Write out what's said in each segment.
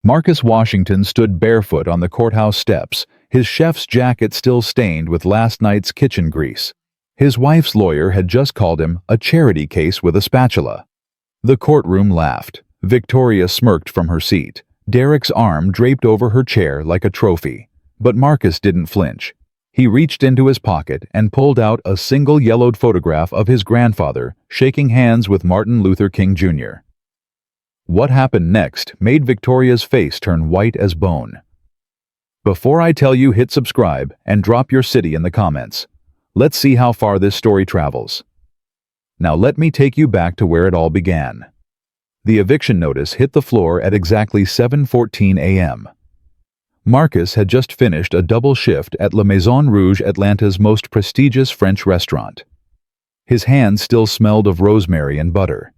Marcus Washington stood barefoot on the courthouse steps, his chef's jacket still stained with last night's kitchen grease. His wife's lawyer had just called him a charity case with a spatula. The courtroom laughed. Victoria smirked from her seat, Derek's arm draped over her chair like a trophy. But Marcus didn't flinch. He reached into his pocket and pulled out a single yellowed photograph of his grandfather shaking hands with Martin Luther King Jr. What happened next made Victoria's face turn white as bone. Before I tell you, hit subscribe and drop your city in the comments. Let's see how far this story travels. Now let me take you back to where it all began. The eviction notice hit the floor at exactly 7:14 a.m. Marcus had just finished a double shift at La Maison Rouge, Atlanta's most prestigious French restaurant. His hands still smelled of rosemary and butter.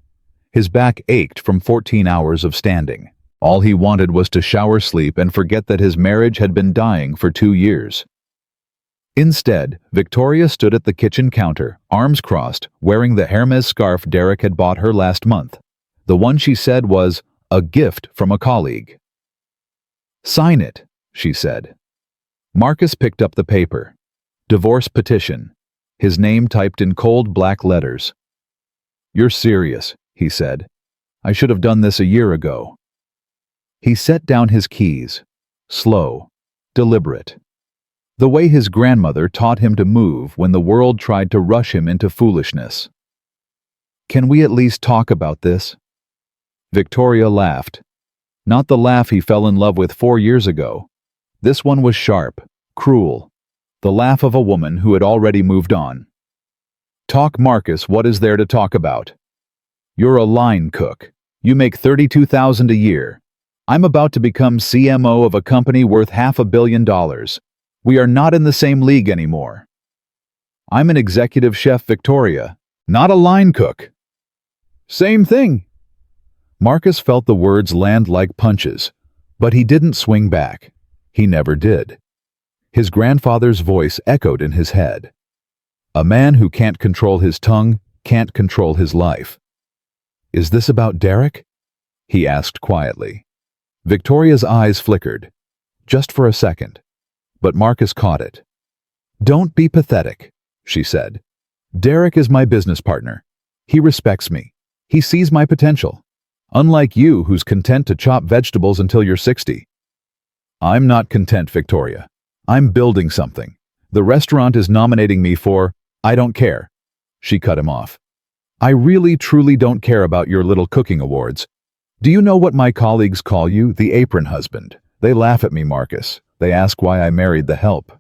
His back ached from 14 hours of standing. All he wanted was to shower, sleep, and forget that his marriage had been dying for 2 years. Instead, Victoria stood at the kitchen counter, arms crossed, wearing the Hermes scarf Derek had bought her last month. The one she said was a gift from a colleague. "Sign it," she said. Marcus picked up the paper. Divorce petition. His name typed in cold black letters. "You're serious," he said. "I should have done this a year ago." He set down his keys. Slow, deliberate. The way his grandmother taught him to move when the world tried to rush him into foolishness. "Can we at least talk about this?" Victoria laughed. Not the laugh he fell in love with 4 years ago. This one was sharp, cruel. The laugh of a woman who had already moved on. "Talk, Marcus, what is there to talk about? You're a line cook. You make $32,000 a year. I'm about to become CMO of a company worth $500 million. We are not in the same league anymore. I'm an executive chef, Victoria, not a line cook." "Same thing." Marcus felt the words land like punches, but he didn't swing back. He never did. His grandfather's voice echoed in his head. A man who can't control his tongue can't control his life. "Is this about Derek?" he asked quietly. Victoria's eyes flickered, just for a second, but Marcus caught it. "Don't be pathetic," she said. "Derek is my business partner. He respects me. He sees my potential. Unlike you, who's content to chop vegetables until you're 60. I'm not content, Victoria. I'm building something. The restaurant is nominating me for, I don't care." She cut him off. "I really, truly don't care about your little cooking awards. Do you know what my colleagues call you? The apron husband. They laugh at me, Marcus. They ask why I married the help."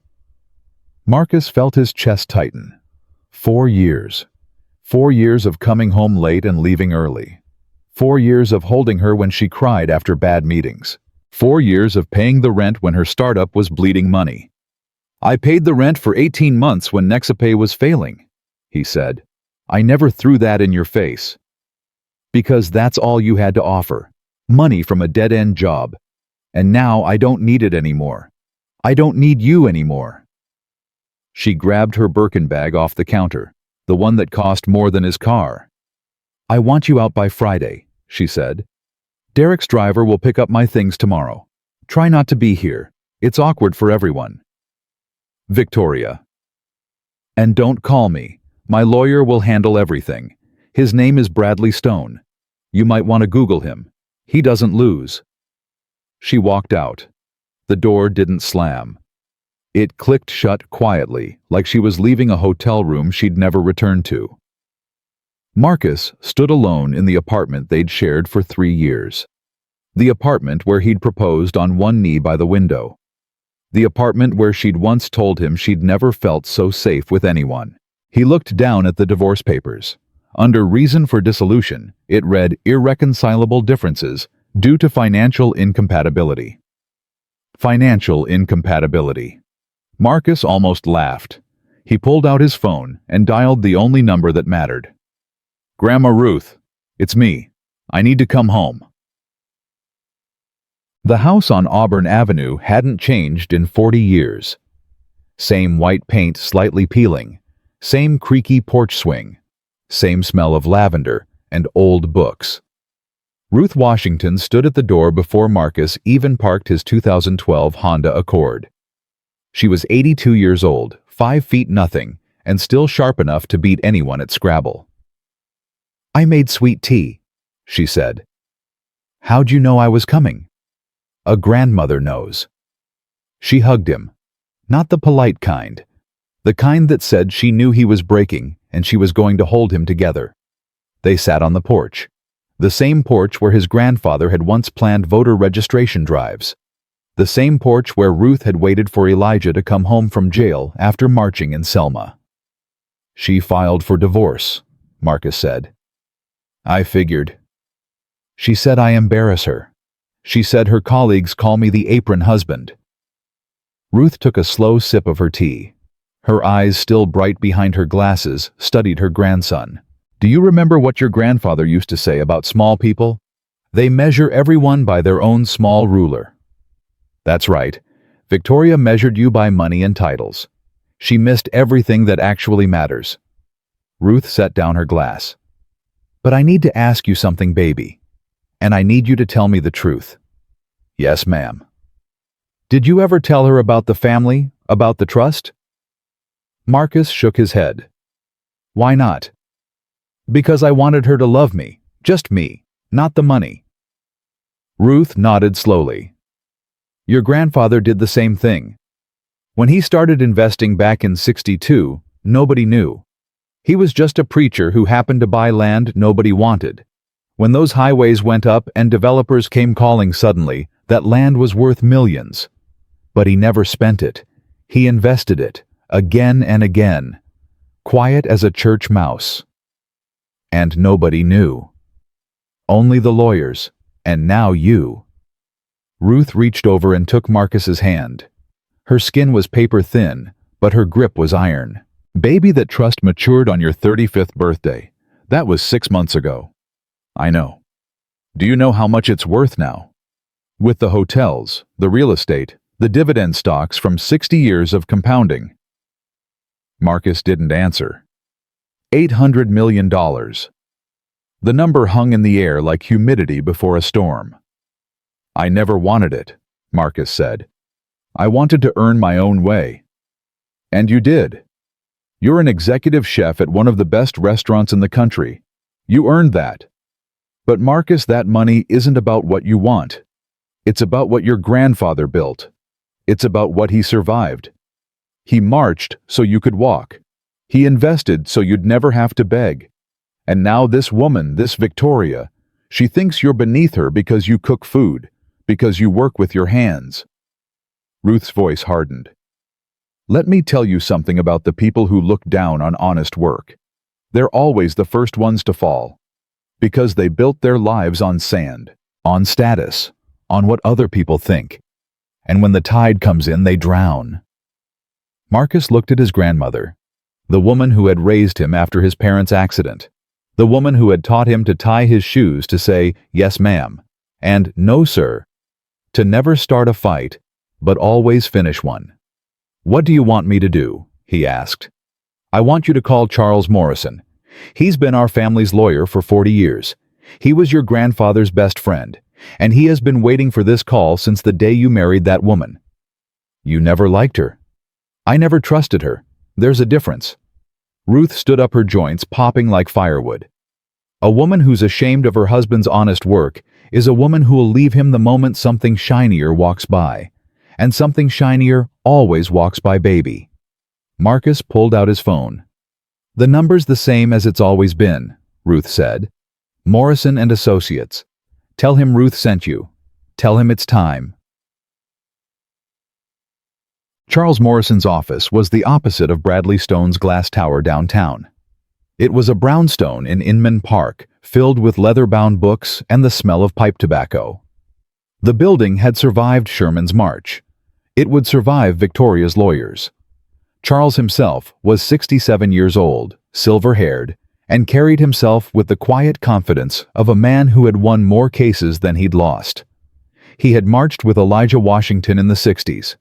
Marcus felt his chest tighten. 4 years. 4 years of coming home late and leaving early. 4 years of holding her when she cried after bad meetings. 4 years of paying the rent when her startup was bleeding money. "I paid the rent for 18 months when Nexapay was failing," he said. "I never threw that in your face. Because that's all you had to offer. Money from a dead-end job. And now I don't need it anymore. I don't need you anymore." She grabbed her Birkin bag off the counter, the one that cost more than his car. "I want you out by Friday," she said. "Derek's driver will pick up my things tomorrow. Try not to be here. It's awkward for everyone." Victoria. "And don't call me. My lawyer will handle everything. His name is Bradley Stone. You might want to Google him. He doesn't lose." She walked out. The door didn't slam. It clicked shut quietly, like she was leaving a hotel room she'd never returned to. Marcus stood alone in the apartment they'd shared for 3 years. The apartment where he'd proposed on one knee by the window. The apartment where she'd once told him she'd never felt so safe with anyone. He looked down at the divorce papers. Under reason for dissolution, it read irreconcilable differences due to financial incompatibility. Financial incompatibility. Marcus almost laughed. He pulled out his phone and dialed the only number that mattered. "Grandma Ruth, it's me. I need to come home." The house on Auburn Avenue hadn't changed in 40 years. Same white paint slightly peeling, same creaky porch swing, same smell of lavender and old books. Ruth Washington stood at the door before Marcus even parked his 2012 Honda Accord. She was 82 years old, 5 feet nothing, and still sharp enough to beat anyone at Scrabble. "I made sweet tea," she said. "How'd you know I was coming?" "A grandmother knows." She hugged him. Not the polite kind. The kind that said she knew he was breaking and she was going to hold him together. They sat on the porch. The same porch where his grandfather had once planned voter registration drives. The same porch where Ruth had waited for Elijah to come home from jail after marching in Selma. "She filed for divorce," Marcus said. "I figured." "She said I embarrass her. She said her colleagues call me the Apron husband." Ruth took a slow sip of her tea. Her eyes, still bright behind her glasses, studied her grandson. "Do you remember what your grandfather used to say about small people? They measure everyone by their own small ruler." "That's right. Victoria measured you by money and titles. She missed everything that actually matters." Ruth set down her glass. "But I need to ask you something, baby. And I need you to tell me the truth." "Yes, ma'am." "Did you ever tell her about the family, about the trust?" Marcus shook his head. "Why not?" "Because I wanted her to love me, just me, not the money." Ruth nodded slowly. "Your grandfather did the same thing. When he started investing back in '62, nobody knew. He was just a preacher who happened to buy land nobody wanted. When those highways went up and developers came calling suddenly, that land was worth millions. But he never spent it. He invested it, again and again, quiet as a church mouse. And nobody knew. Only the lawyers, and now you." Ruth reached over and took Marcus's hand. Her skin was paper thin, but her grip was iron. "Baby, that trust matured on your 35th birthday. That was 6 months ago." "I know. Do you know how much it's worth now? With the hotels, the real estate, the dividend stocks from 60 years of compounding." Marcus didn't answer. $800 million. The number hung in the air like humidity before a storm. "I never wanted it," Marcus said. "I wanted to earn my own way." "And you did. You're an executive chef at one of the best restaurants in the country. You earned that. But Marcus, that money isn't about what you want. It's about what your grandfather built. It's about what he survived. He marched so you could walk. He invested so you'd never have to beg. And now this woman, this Victoria, she thinks you're beneath her because you cook food, because you work with your hands." Ruth's voice hardened. "Let me tell you something about the people who look down on honest work. They're always the first ones to fall. Because they built their lives on sand, on status, on what other people think. And when the tide comes in, they drown." Marcus looked at his grandmother, the woman who had raised him after his parents' accident, the woman who had taught him to tie his shoes to say, "Yes, ma'am," and "No, sir," to never start a fight, but always finish one. "What do you want me to do?" he asked. "I want you to call Charles Morrison. He's been our family's lawyer for 40 years. He was your grandfather's best friend, and he has been waiting for this call since the day you married that woman." "You never liked her." "I never trusted her. There's a difference." Ruth stood up, her joints popping like firewood. "A woman who's ashamed of her husband's honest work is a woman who will leave him the moment something shinier walks by. And something shinier always walks by, baby." Marcus pulled out his phone. "The number's the same as it's always been," Ruth said. "Morrison and Associates. Tell him Ruth sent you. Tell him it's time." Charles Morrison's office was the opposite of Bradley Stone's glass tower downtown. It was a brownstone in Inman Park, filled with leather-bound books and the smell of pipe tobacco. The building had survived Sherman's march. It would survive Victoria's lawyers. Charles himself was 67 years old, silver-haired, and carried himself with the quiet confidence of a man who had won more cases than he'd lost. He had marched with Elijah Washington in the '60s.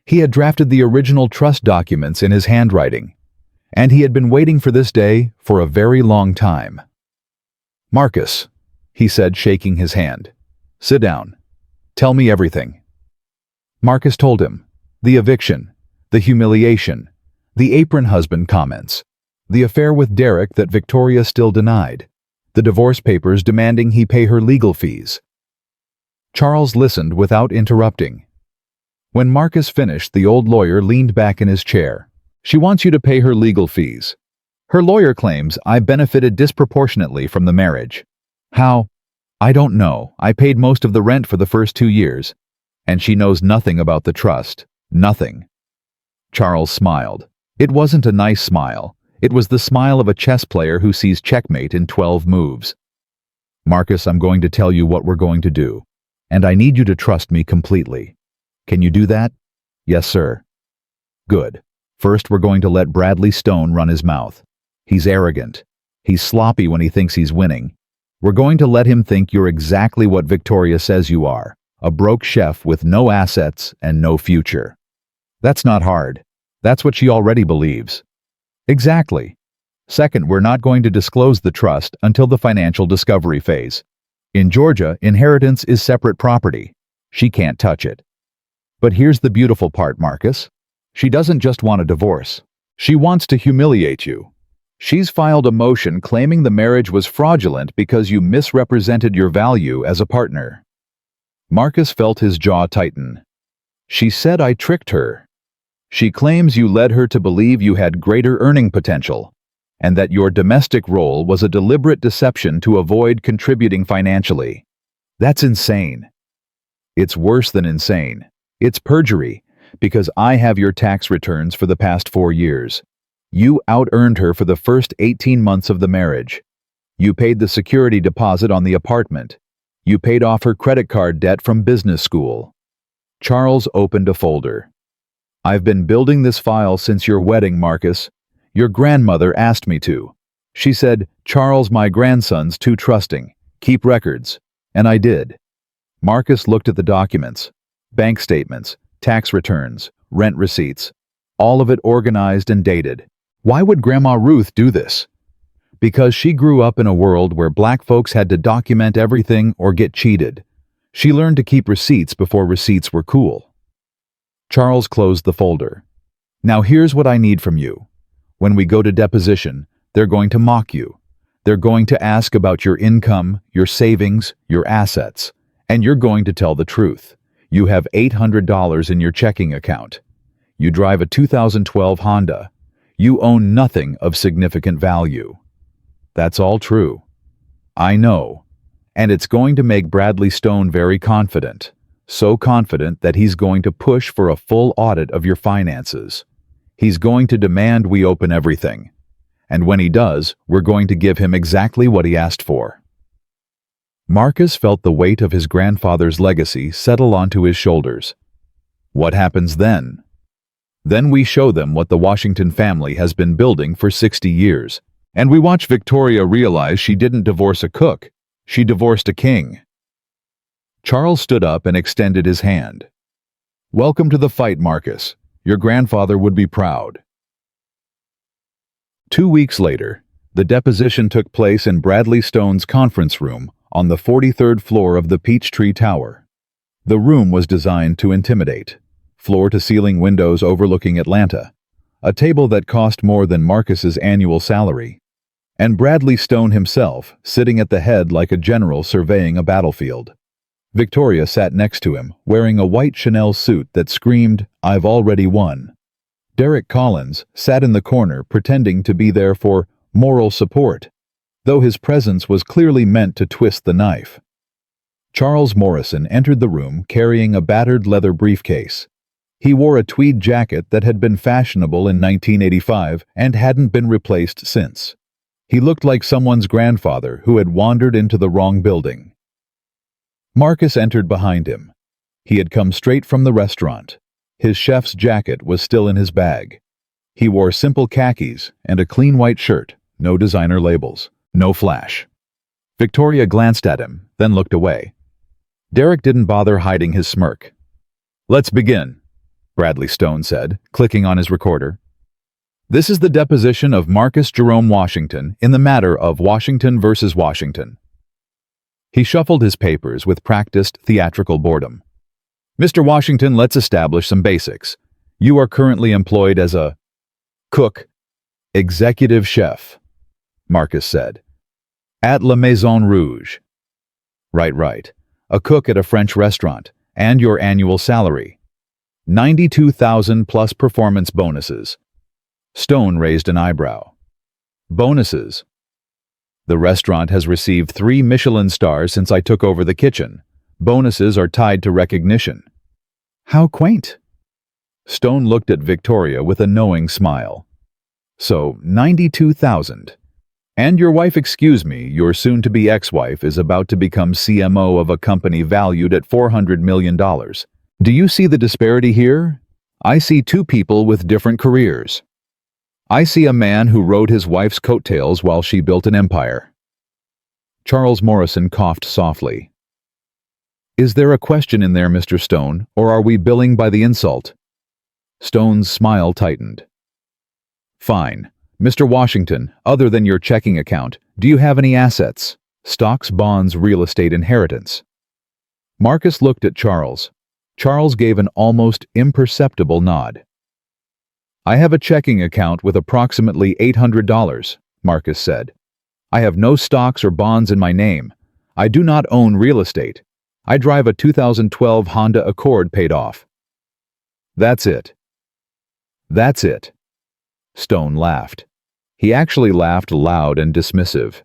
He had drafted the original trust documents in his handwriting, and he had been waiting for this day for a very long time. "Marcus," he said, shaking his hand. "Sit down. Tell me everything." Marcus told him. The eviction, the humiliation, the apron husband comments, the affair with Derek that Victoria still denied, the divorce papers demanding he pay her legal fees. Charles listened without interrupting. When Marcus finished, the old lawyer leaned back in his chair. "She wants you to pay her legal fees. Her lawyer claims I benefited disproportionately from the marriage. How? I don't know. I paid most of the rent for the first 2 years. And she knows nothing about the trust. Nothing." Charles smiled. It wasn't a nice smile. It was the smile of a chess player who sees checkmate in 12 moves. "Marcus, I'm going to tell you what we're going to do. And I need you to trust me completely. Can you do that?" "Yes, sir." "Good. First, we're going to let Bradley Stone run his mouth. He's arrogant. He's sloppy when he thinks he's winning. We're going to let him think you're exactly what Victoria says you are, a broke chef with no assets and no future." "That's not hard. That's what she already believes." "Exactly. Second, we're not going to disclose the trust until the financial discovery phase. In Georgia, inheritance is separate property. She can't touch it. But here's the beautiful part, Marcus. She doesn't just want a divorce. She wants to humiliate you. She's filed a motion claiming the marriage was fraudulent because you misrepresented your value as a partner." Marcus felt his jaw tighten. "She said I tricked her. She claims you led her to believe you had greater earning potential, and that your domestic role was a deliberate deception to avoid contributing financially. That's insane." "It's worse than insane. It's perjury, because I have your tax returns for the past 4 years. You out-earned her for the first 18 months of the marriage. You paid the security deposit on the apartment. You paid off her credit card debt from business school." Charles opened a folder. "I've been building this file since your wedding, Marcus. Your grandmother asked me to. She said, 'Charles, my grandson's too trusting. Keep records.' And I did." Marcus looked at the documents. Bank statements, tax returns, rent receipts. All of it organized and dated. Why would Grandma Ruth do this? Because she grew up in a world where black folks had to document everything or get cheated. She learned to keep receipts before receipts were cool. Charles closed the folder. "Now here's what I need from you. When we go to deposition, they're going to mock you. They're going to ask about your income, your savings, your assets, and you're going to tell the truth. You have $800 in your checking account. You drive a 2012 Honda. You own nothing of significant value. That's all true. I know. And it's going to make Bradley Stone very confident. So confident that he's going to push for a full audit of your finances. He's going to demand we open everything. And when he does, we're going to give him exactly what he asked for." Marcus felt the weight of his grandfather's legacy settle onto his shoulders. What happens then? Then we show them what the Washington family has been building for 60 years. And we watch Victoria realize she didn't divorce a cook. She divorced a king. Charles stood up and extended his hand. "Welcome to the fight, Marcus. Your grandfather would be proud." 2 weeks later, the deposition took place in Bradley Stone's conference room on the 43rd floor of the Peachtree Tower. The room was designed to intimidate. Floor-to-ceiling windows overlooking Atlanta. A table that cost more than Marcus's annual salary. And Bradley Stone himself, sitting at the head like a general surveying a battlefield. Victoria sat next to him, wearing a white Chanel suit that screamed, "I've already won." Derek Collins sat in the corner pretending to be there for moral support, though his presence was clearly meant to twist the knife. Charles Morrison entered the room carrying a battered leather briefcase. He wore a tweed jacket that had been fashionable in 1985 and hadn't been replaced since. He looked like someone's grandfather who had wandered into the wrong building. Marcus entered behind him. He had come straight from the restaurant. His chef's jacket was still in his bag. He wore simple khakis and a clean white shirt, no designer labels, no flash. Victoria glanced at him, then looked away. Derek didn't bother hiding his smirk. "Let's begin," Bradley Stone said, clicking on his recorder. "This is the deposition of Marcus Jerome Washington in the matter of Washington versus Washington." He shuffled his papers with practiced theatrical boredom. Mr. Washington, let's establish some basics. You are currently employed as a cook, executive chef, Marcus said, at La Maison Rouge. Right. A cook at a French restaurant, and your annual salary. 92,000 plus performance bonuses. Stone raised an eyebrow. Bonuses. The restaurant has received 3 Michelin stars since I took over the kitchen. Bonuses are tied to recognition. How quaint. Stone looked at Victoria with a knowing smile. So, 92,000. And your wife, excuse me, your soon-to-be ex-wife is about to become CMO of a company valued at $400 million. Do you see the disparity here? I see 2 people with different careers. I see a man who rode his wife's coattails while she built an empire. Charles Morrison coughed softly. Is there a question in there, Mr. Stone, or are we billing by the insult? Stone's smile tightened. Fine. Mr. Washington, other than your checking account, do you have any assets? Stocks, bonds, real estate, inheritance? Marcus looked at Charles. Charles gave an almost imperceptible nod. I have a checking account with approximately $800, Marcus said. I have no stocks or bonds in my name. I do not own real estate. I drive a 2012 Honda Accord paid off. That's it. That's it. Stone laughed. He actually laughed loud and dismissive.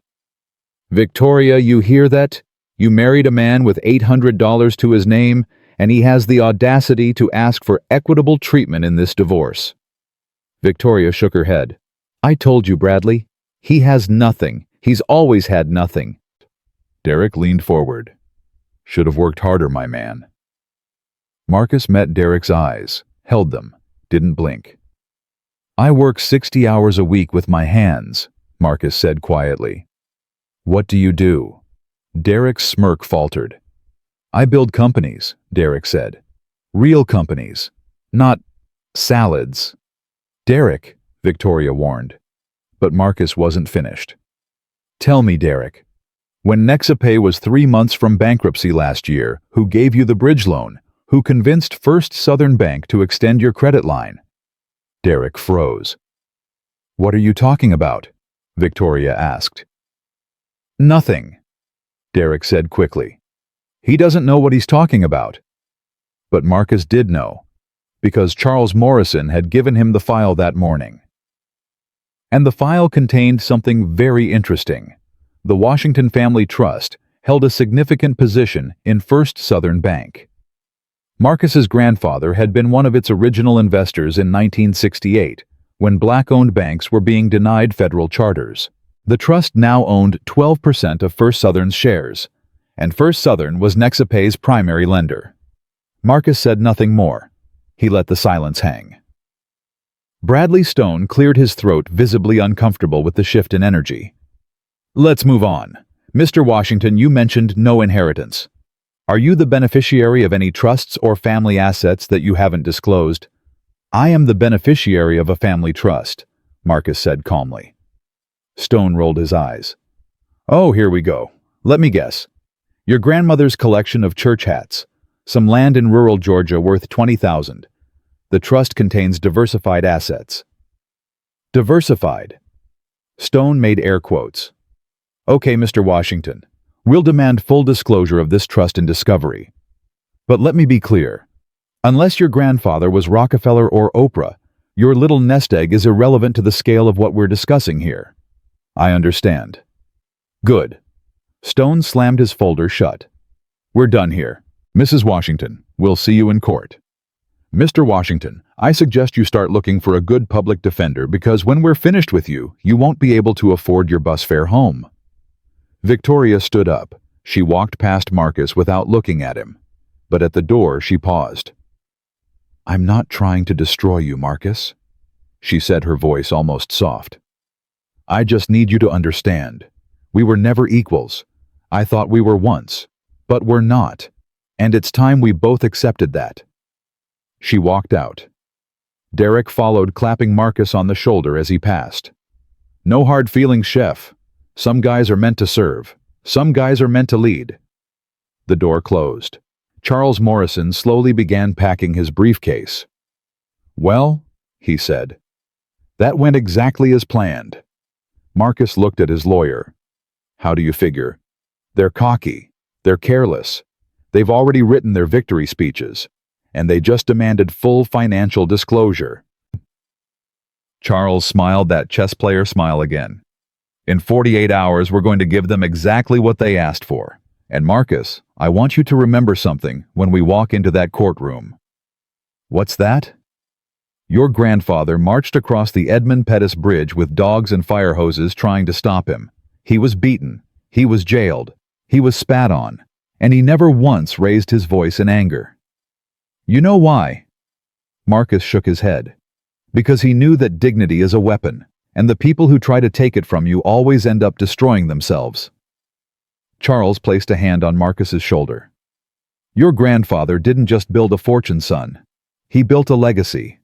Victoria, you hear that? You married a man with $800 to his name, and he has the audacity to ask for equitable treatment in this divorce. Victoria shook her head. I told you, Bradley. He has nothing. He's always had nothing. Derek leaned forward. Should have worked harder, my man. Marcus met Derek's eyes, held them, didn't blink. I work 60 hours a week with my hands, Marcus said quietly. What do you do? Derek's smirk faltered. I build companies, Derek said. Real companies, not salads. Derek, Victoria warned. But Marcus wasn't finished. Tell me, Derek, when Nexapay was 3 months from bankruptcy last year, who gave you the bridge loan? Who convinced First Southern Bank to extend your credit line? Derek froze. What are you talking about? Victoria asked. Nothing, Derek said quickly. He doesn't know what he's talking about. But Marcus did know, because Charles Morrison had given him the file that morning. And the file contained something very interesting. The Washington Family Trust held a significant position in First Southern Bank. Marcus's grandfather had been one of its original investors in 1968, when black-owned banks were being denied federal charters. The trust now owned 12% of First Southern's shares, and First Southern was Nexapay's primary lender. Marcus said nothing more. He let the silence hang. Bradley Stone cleared his throat, visibly uncomfortable with the shift in energy. Let's move on. Mr. Washington, you mentioned no inheritance. Are you the beneficiary of any trusts or family assets that you haven't disclosed? I am the beneficiary of a family trust, Marcus said calmly. Stone rolled his eyes. Oh, here we go. Let me guess. Your grandmother's collection of church hats. Some land in rural Georgia worth $20,000. The trust contains diversified assets. Diversified. Stone made air quotes. Okay, Mr. Washington. We'll demand full disclosure of this trust in discovery. But let me be clear. Unless your grandfather was Rockefeller or Oprah, your little nest egg is irrelevant to the scale of what we're discussing here. I understand. Good. Stone slammed his folder shut. We're done here. Mrs. Washington, we'll see you in court. Mr. Washington, I suggest you start looking for a good public defender because when we're finished with you, you won't be able to afford your bus fare home. Victoria stood up. She walked past Marcus without looking at him. But at the door, she paused. I'm not trying to destroy you, Marcus, she said, her voice almost soft. I just need you to understand. We were never equals. I thought we were once, but we're not. And it's time we both accepted that. She walked out. Derek followed, clapping Marcus on the shoulder as he passed. No hard feelings, chef. Some guys are meant to serve. Some guys are meant to lead. The door closed. Charles Morrison slowly began packing his briefcase. "Well," he said, "that went exactly as planned." Marcus looked at his lawyer. "How do you figure?" "They're cocky. They're careless. They've already written their victory speeches, and they just demanded full financial disclosure." Charles smiled that chess player smile again. "In 48 hours, we're going to give them exactly what they asked for. And Marcus, I want you to remember something when we walk into that courtroom." "What's that?" "Your grandfather marched across the Edmund Pettus Bridge with dogs and fire hoses trying to stop him. He was beaten. He was jailed. He was spat on. And he never once raised his voice in anger. You know why?" Marcus shook his head. "Because he knew that dignity is a weapon, and the people who try to take it from you always end up destroying themselves." Charles placed a hand on Marcus's shoulder. "Your grandfather didn't just build a fortune, son. He built a legacy.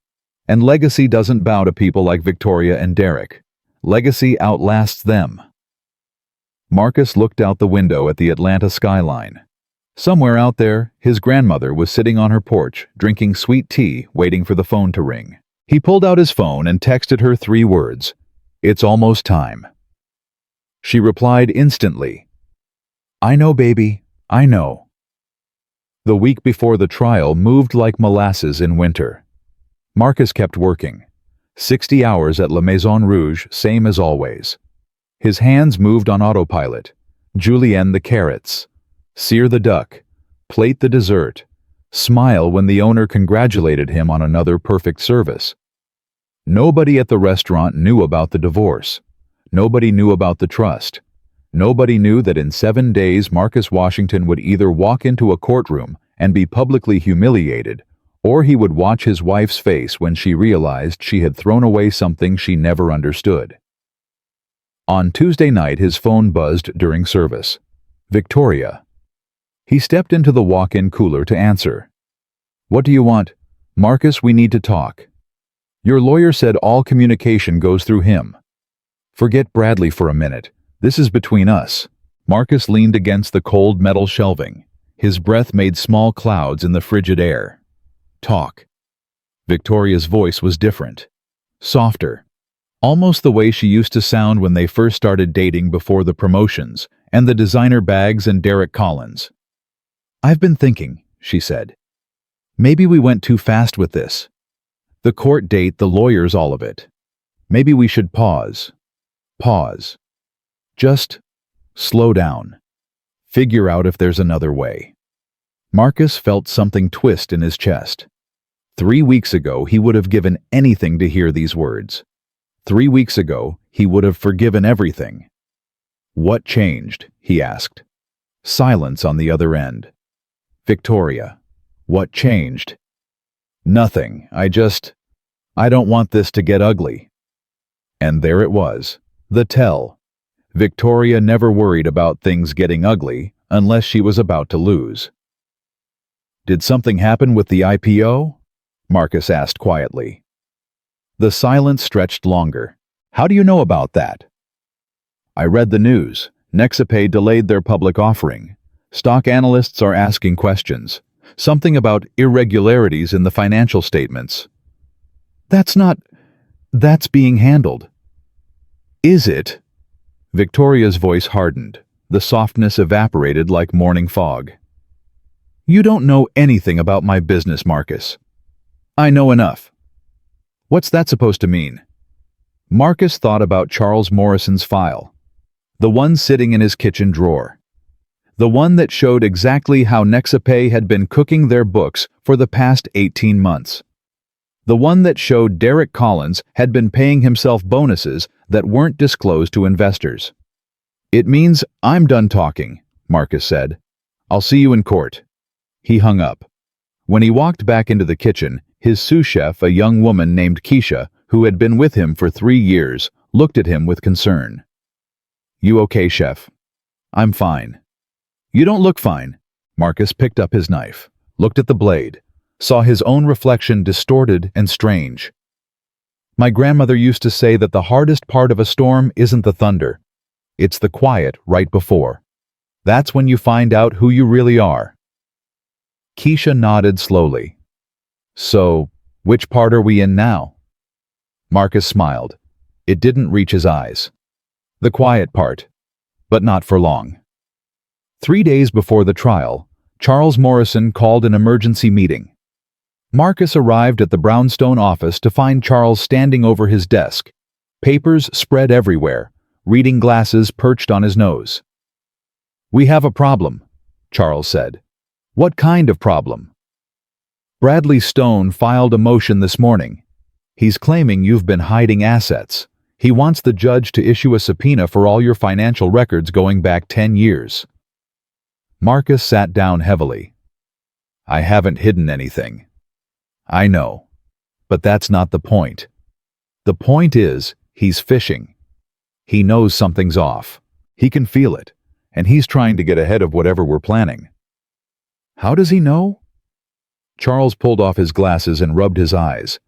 And legacy doesn't bow to people like Victoria and Derek. Legacy outlasts them." Marcus looked out the window at the Atlanta skyline. Somewhere out there, his grandmother was sitting on her porch, drinking sweet tea, waiting for the phone to ring. He pulled out his phone and texted her 3 words. "It's almost time." She replied instantly. "I know, baby. I know." The week before the trial moved like molasses in winter. Marcus kept working. 60 hours at La Maison Rouge, same as always. His hands moved on autopilot. Julienne the carrots. Sear the duck. Plate the dessert. Smile when the owner congratulated him on another perfect service. Nobody at the restaurant knew about the divorce. Nobody knew about the trust. Nobody knew that in 7 days Marcus Washington would either walk into a courtroom and be publicly humiliated, or he would watch his wife's face when she realized she had thrown away something she never understood. On Tuesday night, his phone buzzed during service. Victoria. He stepped into the walk-in cooler to answer. "What do you want?" "Marcus, we need to talk." "Your lawyer said all communication goes through him." "Forget Bradley for a minute. This is between us." Marcus leaned against the cold metal shelving. His breath made small clouds in the frigid air. "Talk." Victoria's voice was different. Softer. Almost the way she used to sound when they first started dating before the promotions and the designer bags and Derek Collins. "I've been thinking," she said. "Maybe we went too fast with this. The court date, the lawyers, all of it. Maybe we should pause. Pause. Just slow down. Figure out if there's another way." Marcus felt something twist in his chest. 3 weeks ago, he would have given anything to hear these words. 3 weeks ago, he would have forgiven everything. "What changed?" he asked. Silence on the other end. "Victoria, what changed?" "Nothing. I don't want this to get ugly." And there it was, the tell. Victoria never worried about things getting ugly unless she was about to lose. "Did something happen with the IPO?" Marcus asked quietly. The silence stretched longer. "How do you know about that?" "I read the news. Nexapay delayed their public offering. Stock analysts are asking questions. Something about irregularities in the financial statements." That's being handled." "Is it?" Victoria's voice hardened. The softness evaporated like morning fog. "You don't know anything about my business, Marcus." "I know enough." "What's that supposed to mean?" Marcus thought about Charles Morrison's file. The one sitting in his kitchen drawer. The one that showed exactly how Nexapay had been cooking their books for the past 18 months. The one that showed Derek Collins had been paying himself bonuses that weren't disclosed to investors. "It means I'm done talking," Marcus said. "I'll see you in court." He hung up. When he walked back into the kitchen, his sous chef, a young woman named Keisha, who had been with him for 3 years, looked at him with concern. "You okay, chef?" "I'm fine." "You don't look fine." Marcus picked up his knife, looked at the blade, saw his own reflection distorted and strange. "My grandmother used to say that the hardest part of a storm isn't the thunder. It's the quiet right before." That's when you find out who you really are. Keisha nodded slowly. So, which part are we in now? Marcus smiled. It didn't reach his eyes. The quiet part. But not for long. 3 days before the trial, Charles Morrison called an emergency meeting. Marcus arrived at the brownstone office to find Charles standing over his desk, papers spread everywhere, reading glasses perched on his nose. "We have a problem," Charles said. "What kind of problem?" "Bradley Stone filed a motion this morning. He's claiming you've been hiding assets. He wants the judge to issue a subpoena for all your financial records going back 10 years. Marcus sat down heavily. "I haven't hidden anything." "I know. But that's not the point. The point is, he's fishing. He knows something's off. He can feel it, and he's trying to get ahead of whatever we're planning." "How does he know?" Charles pulled off his glasses and rubbed his eyes.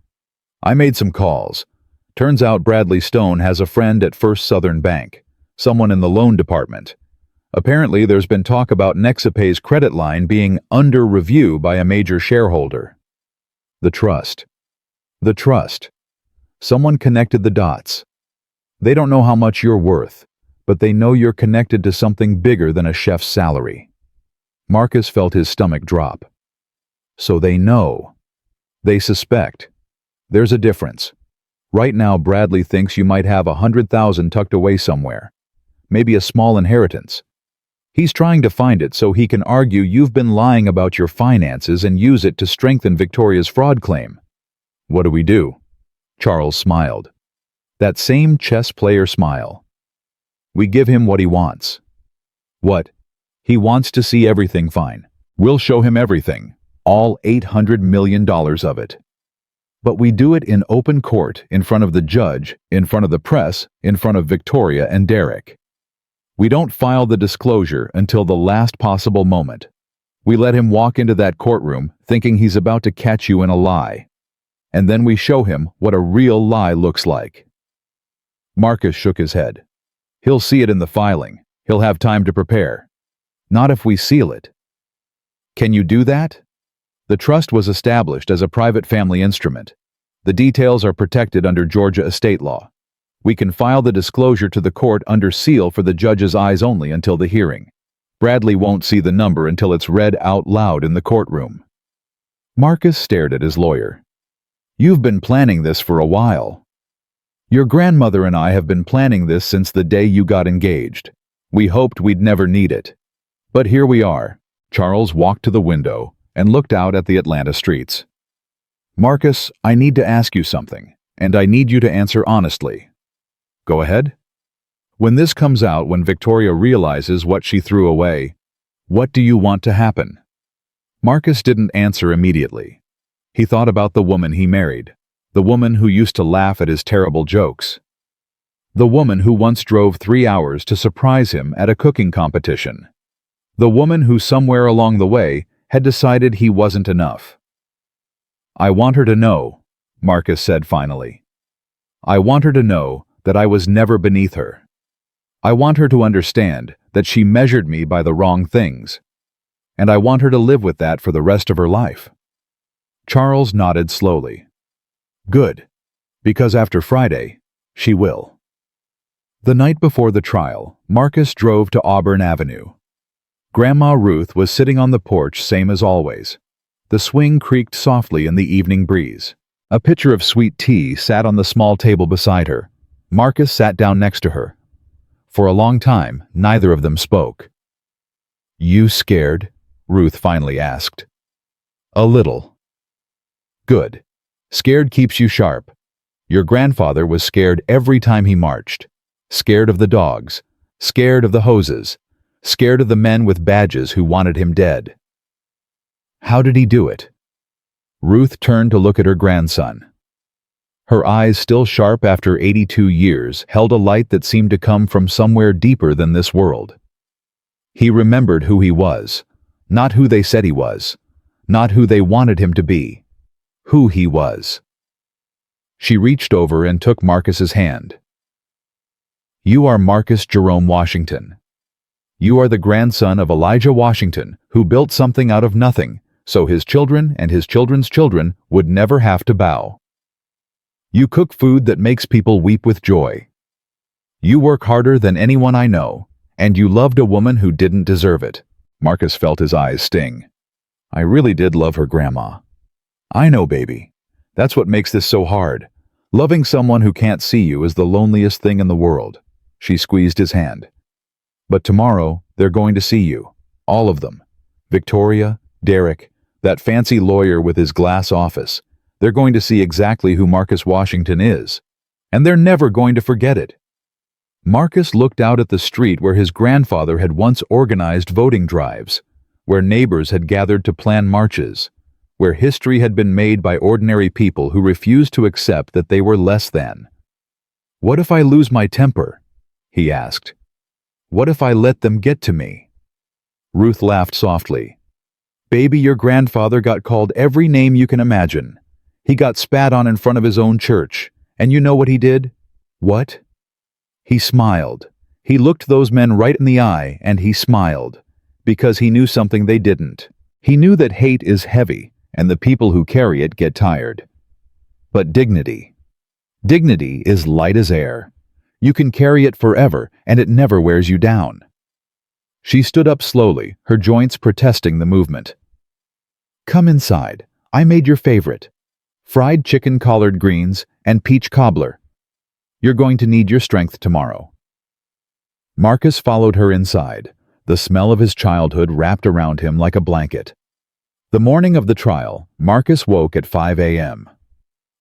"I made some calls. Turns out Bradley Stone has a friend at First Southern Bank, someone in the loan department. Apparently there's been talk about Nexapay's credit line being under review by a major shareholder. The trust. The trust. Someone connected the dots. They don't know how much you're worth, but they know you're connected to something bigger than a chef's salary." Marcus felt his stomach drop. "So they know. They suspect. There's a difference. Right now Bradley thinks you might have 100,000 tucked away somewhere. Maybe a small inheritance. He's trying to find it so he can argue you've been lying about your finances and use it to strengthen Victoria's fraud claim." "What do we do?" Charles smiled. That same chess player smile. "We give him what he wants." "What?" "He wants to see everything fine. We'll show him everything. All $800 million of it. But we do it in open court, in front of the judge, in front of the press, in front of Victoria and Derek. We don't file the disclosure until the last possible moment. We let him walk into that courtroom thinking he's about to catch you in a lie. And then we show him what a real lie looks like." Marcus shook his head. "He'll see it in the filing. He'll have time to prepare. Not if we seal it." "Can you do that?" "The trust was established as a private family instrument. The details are protected under Georgia estate law. We can file the disclosure to the court under seal for the judge's eyes only until the hearing. Bradley won't see the number until it's read out loud in the courtroom." Marcus stared at his lawyer. "You've been planning this for a while." "Your grandmother and I have been planning this since the day you got engaged. We hoped we'd never need it. But here we are." Charles walked to the window and looked out at the Atlanta streets. "Marcus, I need to ask you something, and I need you to answer honestly." "Go ahead." "When this comes out, when Victoria realizes what she threw away, what do you want to happen?" Marcus didn't answer immediately. He thought about the woman he married, the woman who used to laugh at his terrible jokes, the woman who once drove 3 hours to surprise him at a cooking competition, the woman who somewhere along the way had decided he wasn't enough. "I want her to know," Marcus said finally. "I want her to know that I was never beneath her. I want her to understand that she measured me by the wrong things, and I want her to live with that for the rest of her life." Charles nodded slowly. "Good, because after Friday, she will." The night before the trial, Marcus drove to Auburn Avenue. Grandma Ruth was sitting on the porch, same as always. The swing creaked softly in the evening breeze. A pitcher of sweet tea sat on the small table beside her. Marcus sat down next to her. For a long time, neither of them spoke. "You scared?" Ruth finally asked. "A little." "Good. Scared keeps you sharp. Your grandfather was scared every time he marched. Scared of the dogs. Scared of the hoses. Scared of the men with badges who wanted him dead." "How did he do it?" Ruth turned to look at her grandson. Her eyes, still sharp after 82 years, held a light that seemed to come from somewhere deeper than this world. He remembered who he was, not who they said he was, not who they wanted him to be, who he was. She reached over and took Marcus's hand. "You are Marcus Jerome Washington. You are the grandson of Elijah Washington, who built something out of nothing, so his children and his children's children would never have to bow. You cook food that makes people weep with joy. You work harder than anyone I know, and you loved a woman who didn't deserve it. Marcus felt his eyes sting. I really did love her grandma. I know, baby. That's what makes this so hard. Loving someone who can't see you is the loneliest thing in the world. She squeezed his hand. But tomorrow, they're going to see you. All of them. Victoria, Derek, that fancy lawyer with his glass office. They're going to see exactly who Marcus Washington is. And they're never going to forget it. Marcus looked out at the street where his grandfather had once organized voting drives, where neighbors had gathered to plan marches, where history had been made by ordinary people who refused to accept that they were less than. What if I lose my temper? He asked. What if I let them get to me? Ruth laughed softly. Baby, your grandfather got called every name you can imagine. He got spat on in front of his own church. And you know what he did? What? He smiled. He looked those men right in the eye, and he smiled. Because he knew something they didn't. He knew that hate is heavy, and the people who carry it get tired. But dignity. Dignity is light as air. You can carry it forever, and it never wears you down. She stood up slowly, her joints protesting the movement. Come inside. I made your favorite. Fried chicken collard greens and peach cobbler. You're going to need your strength tomorrow. Marcus followed her inside, the smell of his childhood wrapped around him like a blanket. The morning of the trial, Marcus woke at 5 a.m.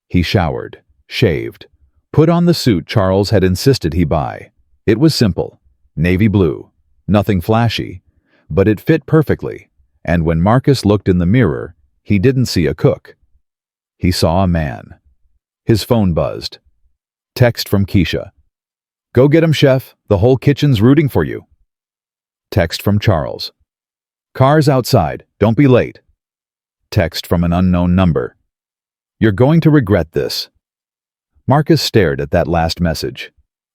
He showered, shaved, put on the suit Charles had insisted he buy. It was simple, navy blue, nothing flashy, but it fit perfectly, and when Marcus looked in the mirror, he didn't see a cook. He saw a man. His phone buzzed. Text from Keisha. Go get him, chef. The whole kitchen's rooting for you. Text from Charles. Car's outside. Don't be late. Text from an unknown number. You're going to regret this. Marcus stared at that last message.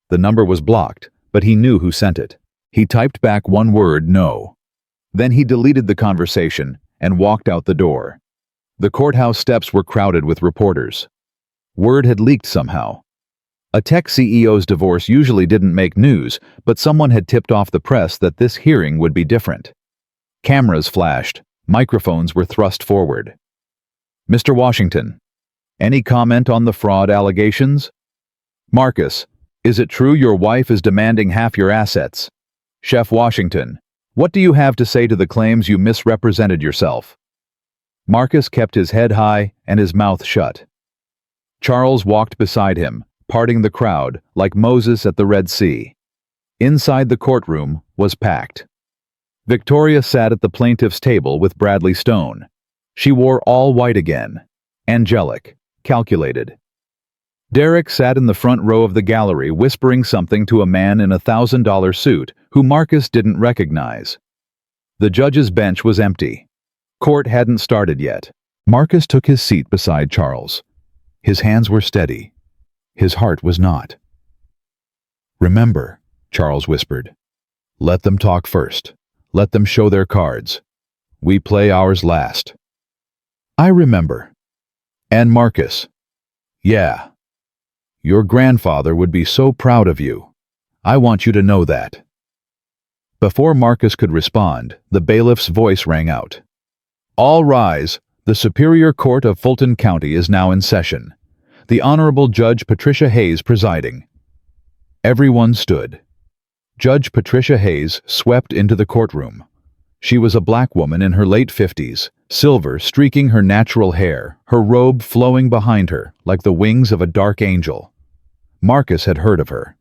The number was blocked, but he knew who sent it. He typed back one word, no. Then he deleted the conversation and walked out the door. The courthouse steps were crowded with reporters. Word had leaked somehow. A tech CEO's divorce usually didn't make news, but someone had tipped off the press that this hearing would be different. Cameras flashed. Microphones were thrust forward. Mr. Washington, any comment on the fraud allegations? Marcus, is it true your wife is demanding half your assets? Chef Washington, what do you have to say to the claims you misrepresented yourself? Marcus kept his head high and his mouth shut. Charles walked beside him, parting the crowd like Moses at the Red Sea. Inside the courtroom was packed. Victoria sat at the plaintiff's table with Bradley Stone. She wore all white again. Angelic, calculated. Derek sat in the front row of the gallery whispering something to a man in a $1,000 suit who Marcus didn't recognize. The judge's bench was empty. Court hadn't started yet. Marcus took his seat beside Charles. His hands were steady. His heart was not. Remember, Charles whispered. Let them talk first. Let them show their cards. We play ours last. I remember. And Marcus. Yeah. Your grandfather would be so proud of you. I want you to know that. Before Marcus could respond, the bailiff's voice rang out. All rise. The Superior Court of Fulton County is now in session. The Honorable Judge Patricia Hayes presiding. Everyone stood. Judge Patricia Hayes swept into the courtroom. She was a black woman in her late 50s, silver streaking her natural hair, her robe flowing behind her like the wings of a dark angel. Marcus had heard of her.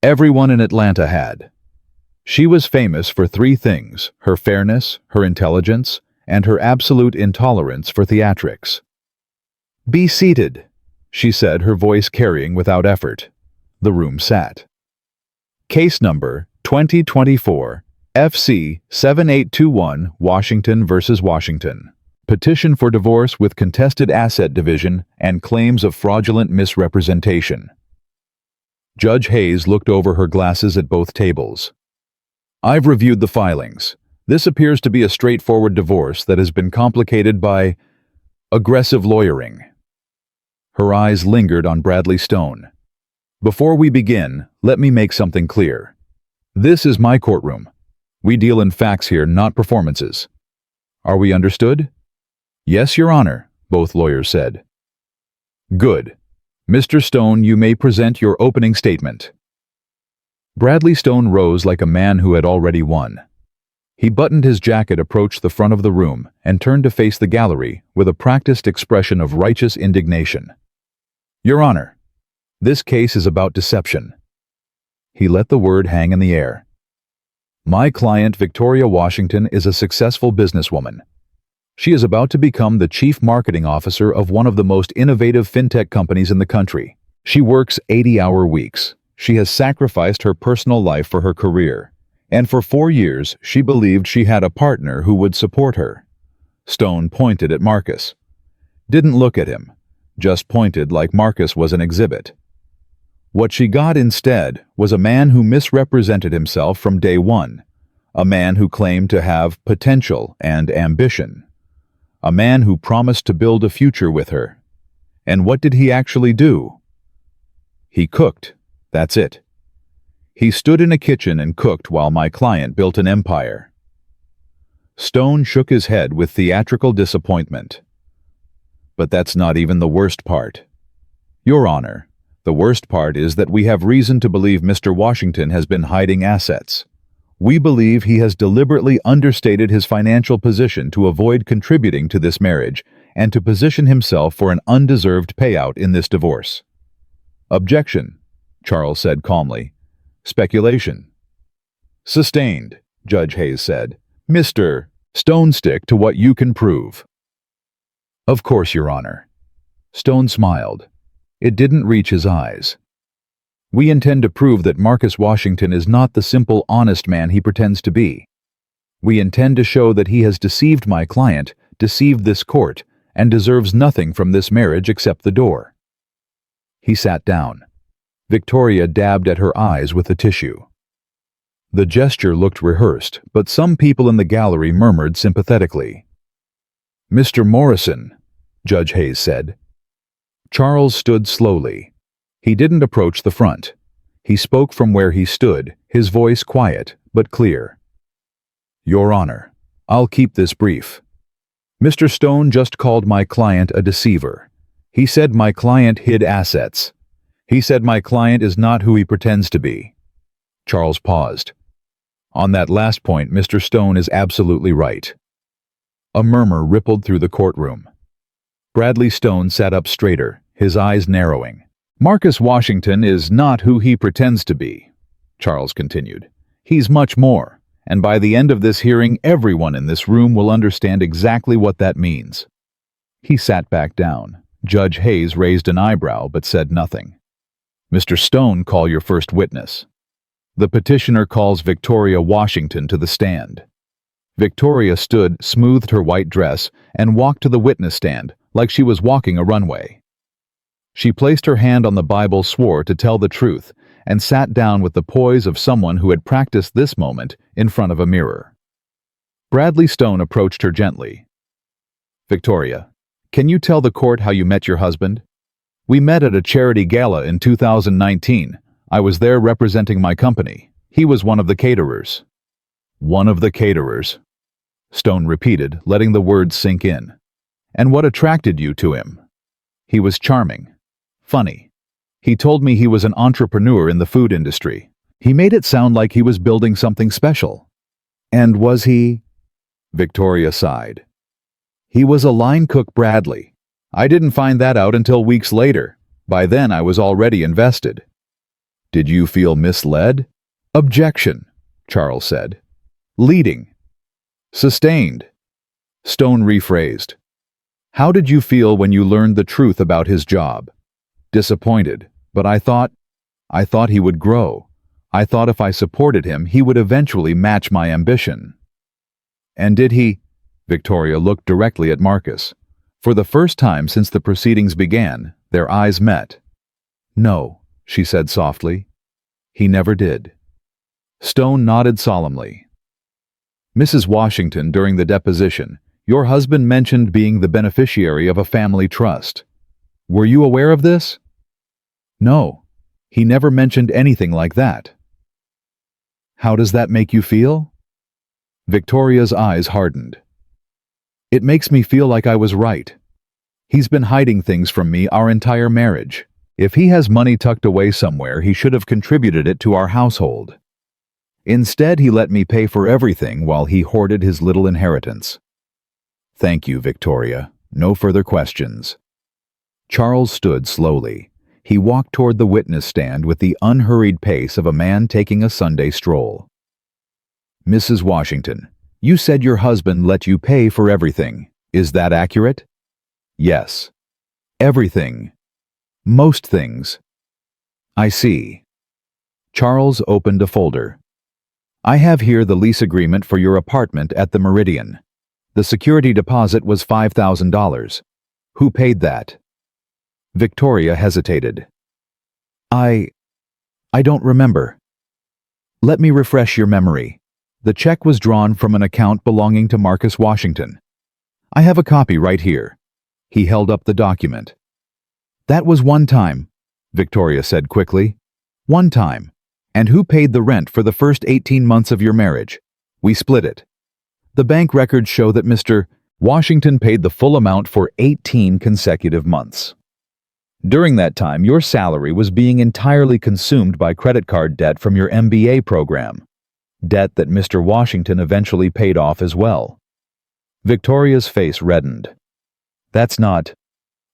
Everyone in Atlanta had. She was famous for three things: her fairness, her intelligence, and her absolute intolerance for theatrics. Be seated, she said, her voice carrying without effort. The room sat. Case number 2024 FC 7821 Washington v. Washington. Petition for divorce with contested asset division and claims of fraudulent misrepresentation. Judge Hayes looked over her glasses at both tables. I've reviewed the filings. This appears to be a straightforward divorce that has been complicated by aggressive lawyering. Her eyes lingered on Bradley Stone. Before we begin, let me make something clear. This is my courtroom. We deal in facts here, not performances. Are we understood? Yes, Your Honor, both lawyers said. Good. Mr. Stone, you may present your opening statement. Bradley Stone rose like a man who had already won. He buttoned his jacket, approached the front of the room, and turned to face the gallery with a practiced expression of righteous indignation. Your Honor, this case is about deception. He let the word hang in the air. My client, Victoria Washington, is a successful businesswoman. She is about to become the chief marketing officer of one of the most innovative fintech companies in the country. She works 80-hour weeks. She has sacrificed her personal life for her career. And for 4 years, she believed she had a partner who would support her. Stone pointed at Marcus. Didn't look at him, just pointed like Marcus was an exhibit. What she got instead was a man who misrepresented himself from day one, a man who claimed to have potential and ambition, a man who promised to build a future with her. And what did he actually do? He cooked, that's it. He stood in a kitchen and cooked while my client built an empire. Stone shook his head with theatrical disappointment. But that's not even the worst part. Your Honor, the worst part is that we have reason to believe Mr. Washington has been hiding assets. We believe he has deliberately understated his financial position to avoid contributing to this marriage and to position himself for an undeserved payout in this divorce. Objection, Charles said calmly. Speculation. Sustained, Judge Hayes said. Mr. Stone, stick to what you can prove. Of course, Your Honor. Stone smiled. It didn't reach his eyes. We intend to prove that Marcus Washington is not the simple, honest man he pretends to be. We intend to show that he has deceived my client, deceived this court, and deserves nothing from this marriage except the door. He sat down. Victoria dabbed at her eyes with a tissue. The gesture looked rehearsed, but some people in the gallery murmured sympathetically. Mr. Morrison, Judge Hayes said. Charles stood slowly. He didn't approach the front. He spoke from where he stood, his voice quiet but clear. Your Honor, I'll keep this brief. Mr. Stone just called my client a deceiver. He said my client hid assets. He said my client is not who he pretends to be. Charles paused. On that last point, Mr. Stone is absolutely right. A murmur rippled through the courtroom. Bradley Stone sat up straighter, his eyes narrowing. Marcus Washington is not who he pretends to be, Charles continued. He's much more, and by the end of this hearing, everyone in this room will understand exactly what that means. He sat back down. Judge Hayes raised an eyebrow but said nothing. Mr. Stone, call your first witness. The petitioner calls Victoria Washington to the stand. Victoria stood, smoothed her white dress, and walked to the witness stand like she was walking a runway. She placed her hand on the Bible, swore to tell the truth, and sat down with the poise of someone who had practiced this moment in front of a mirror. Bradley Stone approached her gently. Victoria, can you tell the court how you met your husband? We met at a charity gala in 2019. I was there representing my company. He was one of the caterers. One of the caterers, Stone repeated, letting the words sink in. And what attracted you to him? He was charming. Funny. He told me he was an entrepreneur in the food industry. He made it sound like he was building something special. And was he? Victoria sighed. He was a line cook, Bradley. I didn't find that out until weeks later. By then I was already invested. Did you feel misled? Objection, Charles said. Leading. Sustained. Stone rephrased. How did you feel when you learned the truth about his job? Disappointed, but I thought he would grow. I thought if I supported him, he would eventually match my ambition. And did he? Victoria looked directly at Marcus. For the first time since the proceedings began, their eyes met. No, she said softly. He never did. Stone nodded solemnly. Mrs. Washington, during the deposition, your husband mentioned being the beneficiary of a family trust. Were you aware of this? No, he never mentioned anything like that. How does that make you feel? Victoria's eyes hardened. It makes me feel like I was right. He's been hiding things from me our entire marriage. If he has money tucked away somewhere, he should have contributed it to our household. Instead, he let me pay for everything while he hoarded his little inheritance. Thank you, Victoria. No further questions. Charles stood slowly. He walked toward the witness stand with the unhurried pace of a man taking a Sunday stroll. Mrs. Washington, you said your husband let you pay for everything. Is that accurate? Yes. Everything. Most things. I see. Charles opened a folder. I have here the lease agreement for your apartment at the Meridian. The security deposit was $5,000. Who paid that? Victoria hesitated. I don't remember. Let me refresh your memory. The check was drawn from an account belonging to Marcus Washington. I have a copy right here. He held up the document. That was one time, Victoria said quickly. One time. And who paid the rent for the first 18 months of your marriage? We split it. The bank records show that Mr. Washington paid the full amount for 18 consecutive months. During that time, your salary was being entirely consumed by credit card debt from your MBA program, debt that Mr. Washington eventually paid off as well. Victoria's face reddened. That's not...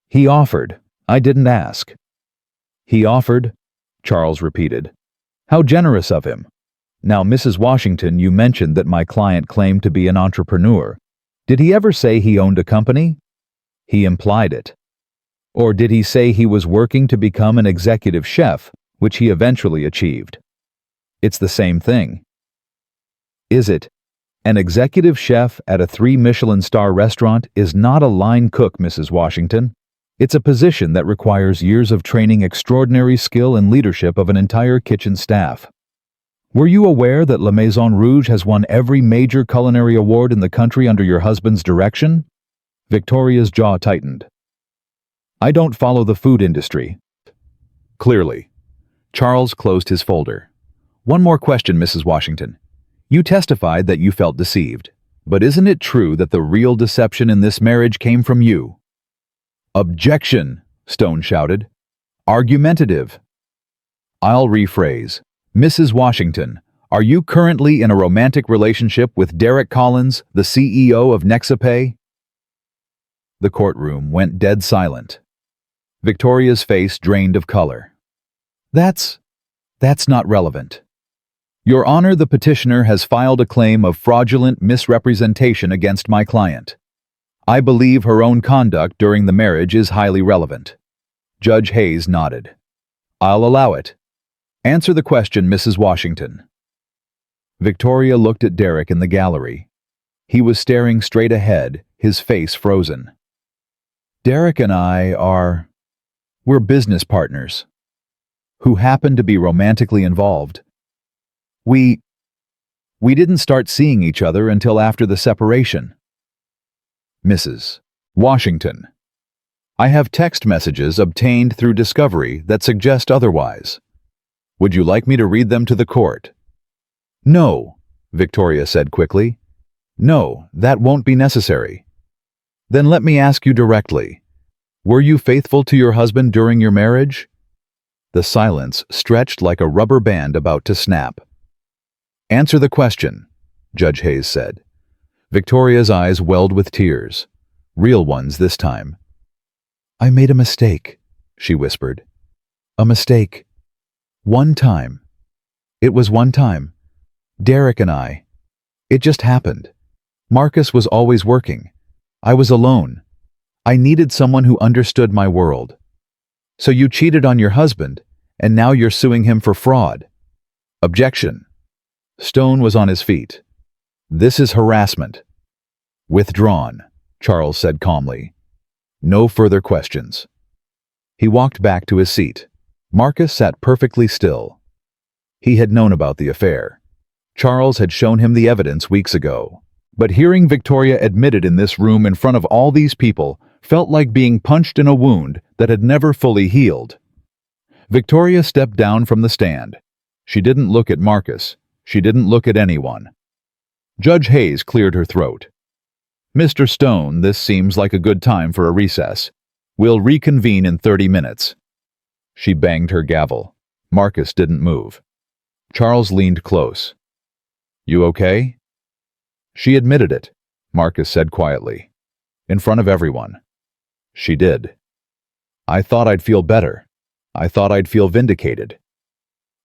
He offered. I didn't ask. He offered, Charles repeated. How generous of him. Now, Mrs. Washington, you mentioned that my client claimed to be an entrepreneur. Did he ever say he owned a company? He implied it. Or did he say he was working to become an executive chef, which he eventually achieved? It's the same thing. Is it? An executive chef at a 3-Michelin-star restaurant is not a line cook, Mrs. Washington. It's a position that requires years of training, extraordinary skill, and leadership of an entire kitchen staff. Were you aware that La Maison Rouge has won every major culinary award in the country under your husband's direction? Victoria's jaw tightened. I don't follow the food industry. Clearly. Charles closed his folder. One more question, Mrs. Washington. You testified that you felt deceived, but isn't it true that the real deception in this marriage came from you? Objection, Stone shouted. Argumentative. I'll rephrase. Mrs. Washington, are you currently in a romantic relationship with Derek Collins, the CEO of Nexapay? The courtroom went dead silent. Victoria's face drained of color. That's not relevant. Your Honor, the petitioner has filed a claim of fraudulent misrepresentation against my client. I believe her own conduct during the marriage is highly relevant. Judge Hayes nodded. I'll allow it. Answer the question, Mrs. Washington. Victoria looked at Derek in the gallery. He was staring straight ahead, his face frozen. Derek and we're business partners who happen to be romantically involved. We didn't start seeing each other until after the separation. Mrs. Washington, I have text messages obtained through discovery that suggest otherwise. Would you like me to read them to the court? No, Victoria said quickly. No, that won't be necessary. Then let me ask you directly. Were you faithful to your husband during your marriage? The silence stretched like a rubber band about to snap. Answer the question, Judge Hayes said. Victoria's eyes welled with tears, real ones this time. I made a mistake, she whispered. A mistake. One time. It was one time. Derek and I. It just happened. Marcus was always working. I was alone. I needed someone who understood my world. So you cheated on your husband, and now you're suing him for fraud. Objection. Stone was on his feet. This is harassment. Withdrawn, Charles said calmly. No further questions. He walked back to his seat. Marcus sat perfectly still. He had known about the affair. Charles had shown him the evidence weeks ago. But hearing Victoria admitted in this room in front of all these people felt like being punched in a wound that had never fully healed. Victoria stepped down from the stand. She didn't look at Marcus. She didn't look at anyone. Judge Hayes cleared her throat. "Mr. Stone, this seems like a good time for a recess. We'll reconvene in 30 minutes. She banged her gavel. Marcus didn't move. Charles leaned close. "You okay?" "She admitted it," Marcus said quietly. "In front of everyone." "She did. I thought I'd feel better. I thought I'd feel vindicated."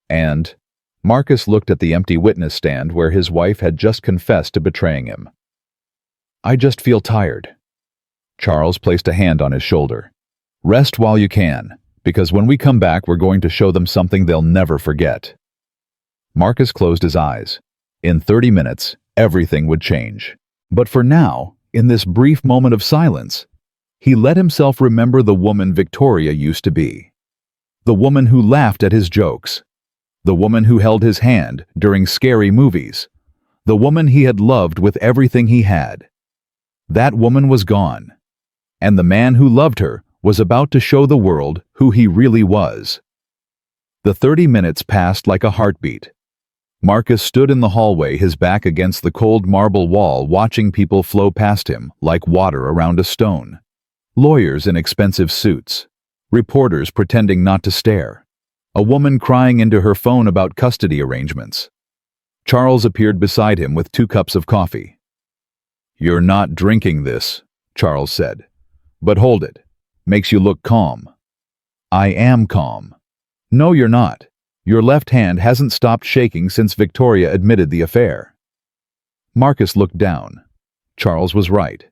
And Marcus looked at the empty witness stand where his wife had just confessed to betraying him. "I just feel tired." Charles placed a hand on his shoulder. "Rest while you can, because when we come back we're going to show them something they'll never forget." Marcus closed his eyes. In 30 minutes, everything would change. But for now, in this brief moment of silence, he let himself remember the woman Victoria used to be. The woman who laughed at his jokes. The woman who held his hand during scary movies. The woman he had loved with everything he had. That woman was gone. And the man who loved her was about to show the world who he really was. The 30 minutes passed like a heartbeat. Marcus stood in the hallway, his back against the cold marble wall, watching people flow past him like water around a stone. Lawyers in expensive suits. Reporters pretending not to stare. A woman crying into her phone about custody arrangements. Charles appeared beside him with 2 cups of coffee. "You're not drinking this," Charles said. "But hold it. Makes you look calm." "I am calm." "No, you're not. Your left hand hasn't stopped shaking since Victoria admitted the affair." Marcus looked down. Charles was right.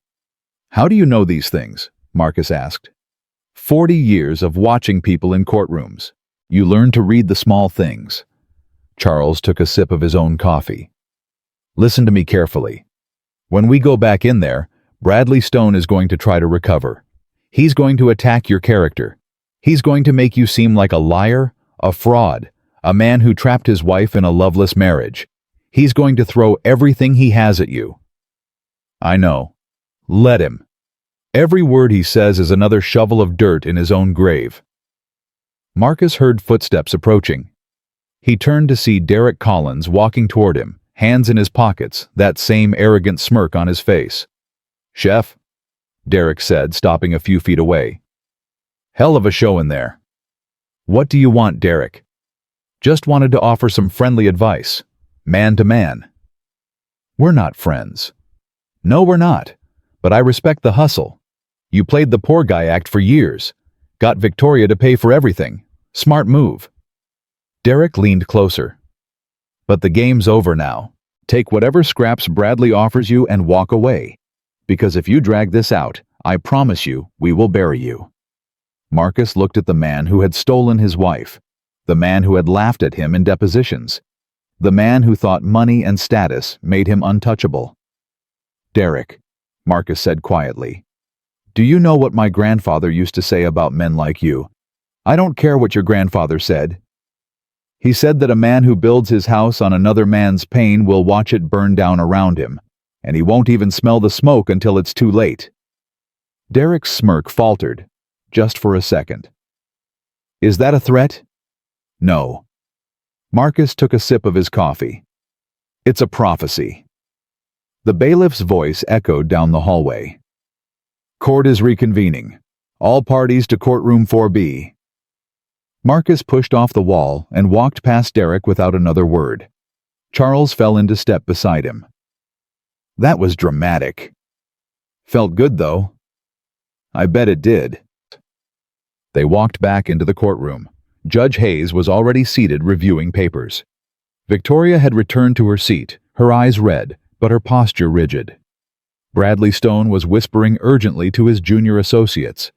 "How do you know these things?" Marcus asked. 40 years of watching people in courtrooms. You learn to read the small things." Charles took a sip of his own coffee. "Listen to me carefully. When we go back in there, Bradley Stone is going to try to recover. He's going to attack your character. He's going to make you seem like a liar, a fraud, a man who trapped his wife in a loveless marriage. He's going to throw everything he has at you." "I know. Let him. Every word he says is another shovel of dirt in his own grave." Marcus heard footsteps approaching. He turned to see Derek Collins walking toward him, hands in his pockets, that same arrogant smirk on his face. "Chef," Derek said, stopping a few feet away. "Hell of a show in there." "What do you want, Derek?" "Just wanted to offer some friendly advice. Man to man." "We're not friends." "No, we're not. But I respect the hustle. You played the poor guy act for years. Got Victoria to pay for everything. Smart move." Derek leaned closer. "But the game's over now. Take whatever scraps Bradley offers you and walk away. Because if you drag this out, I promise you, we will bury you." Marcus looked at the man who had stolen his wife. The man who had laughed at him in depositions. The man who thought money and status made him untouchable. "Derek," Marcus said quietly, "do you know what my grandfather used to say about men like you? I don't care what your grandfather said. He said that a man who builds his house on another man's pain will watch it burn down around him, and he won't even smell the smoke until it's too late." Derek's smirk faltered, just for a second. "Is that a threat?" "No." Marcus took a sip of his coffee. "It's a prophecy." The bailiff's voice echoed down the hallway. "Court is reconvening. All parties to courtroom 4B. Marcus pushed off the wall and walked past Derek without another word. Charles fell into step beside him. "That was dramatic." "Felt good, though." "I bet it did." They walked back into the courtroom. Judge Hayes was already seated reviewing papers. Victoria had returned to her seat, her eyes red, but her posture rigid. Bradley Stone was whispering urgently to his junior associates.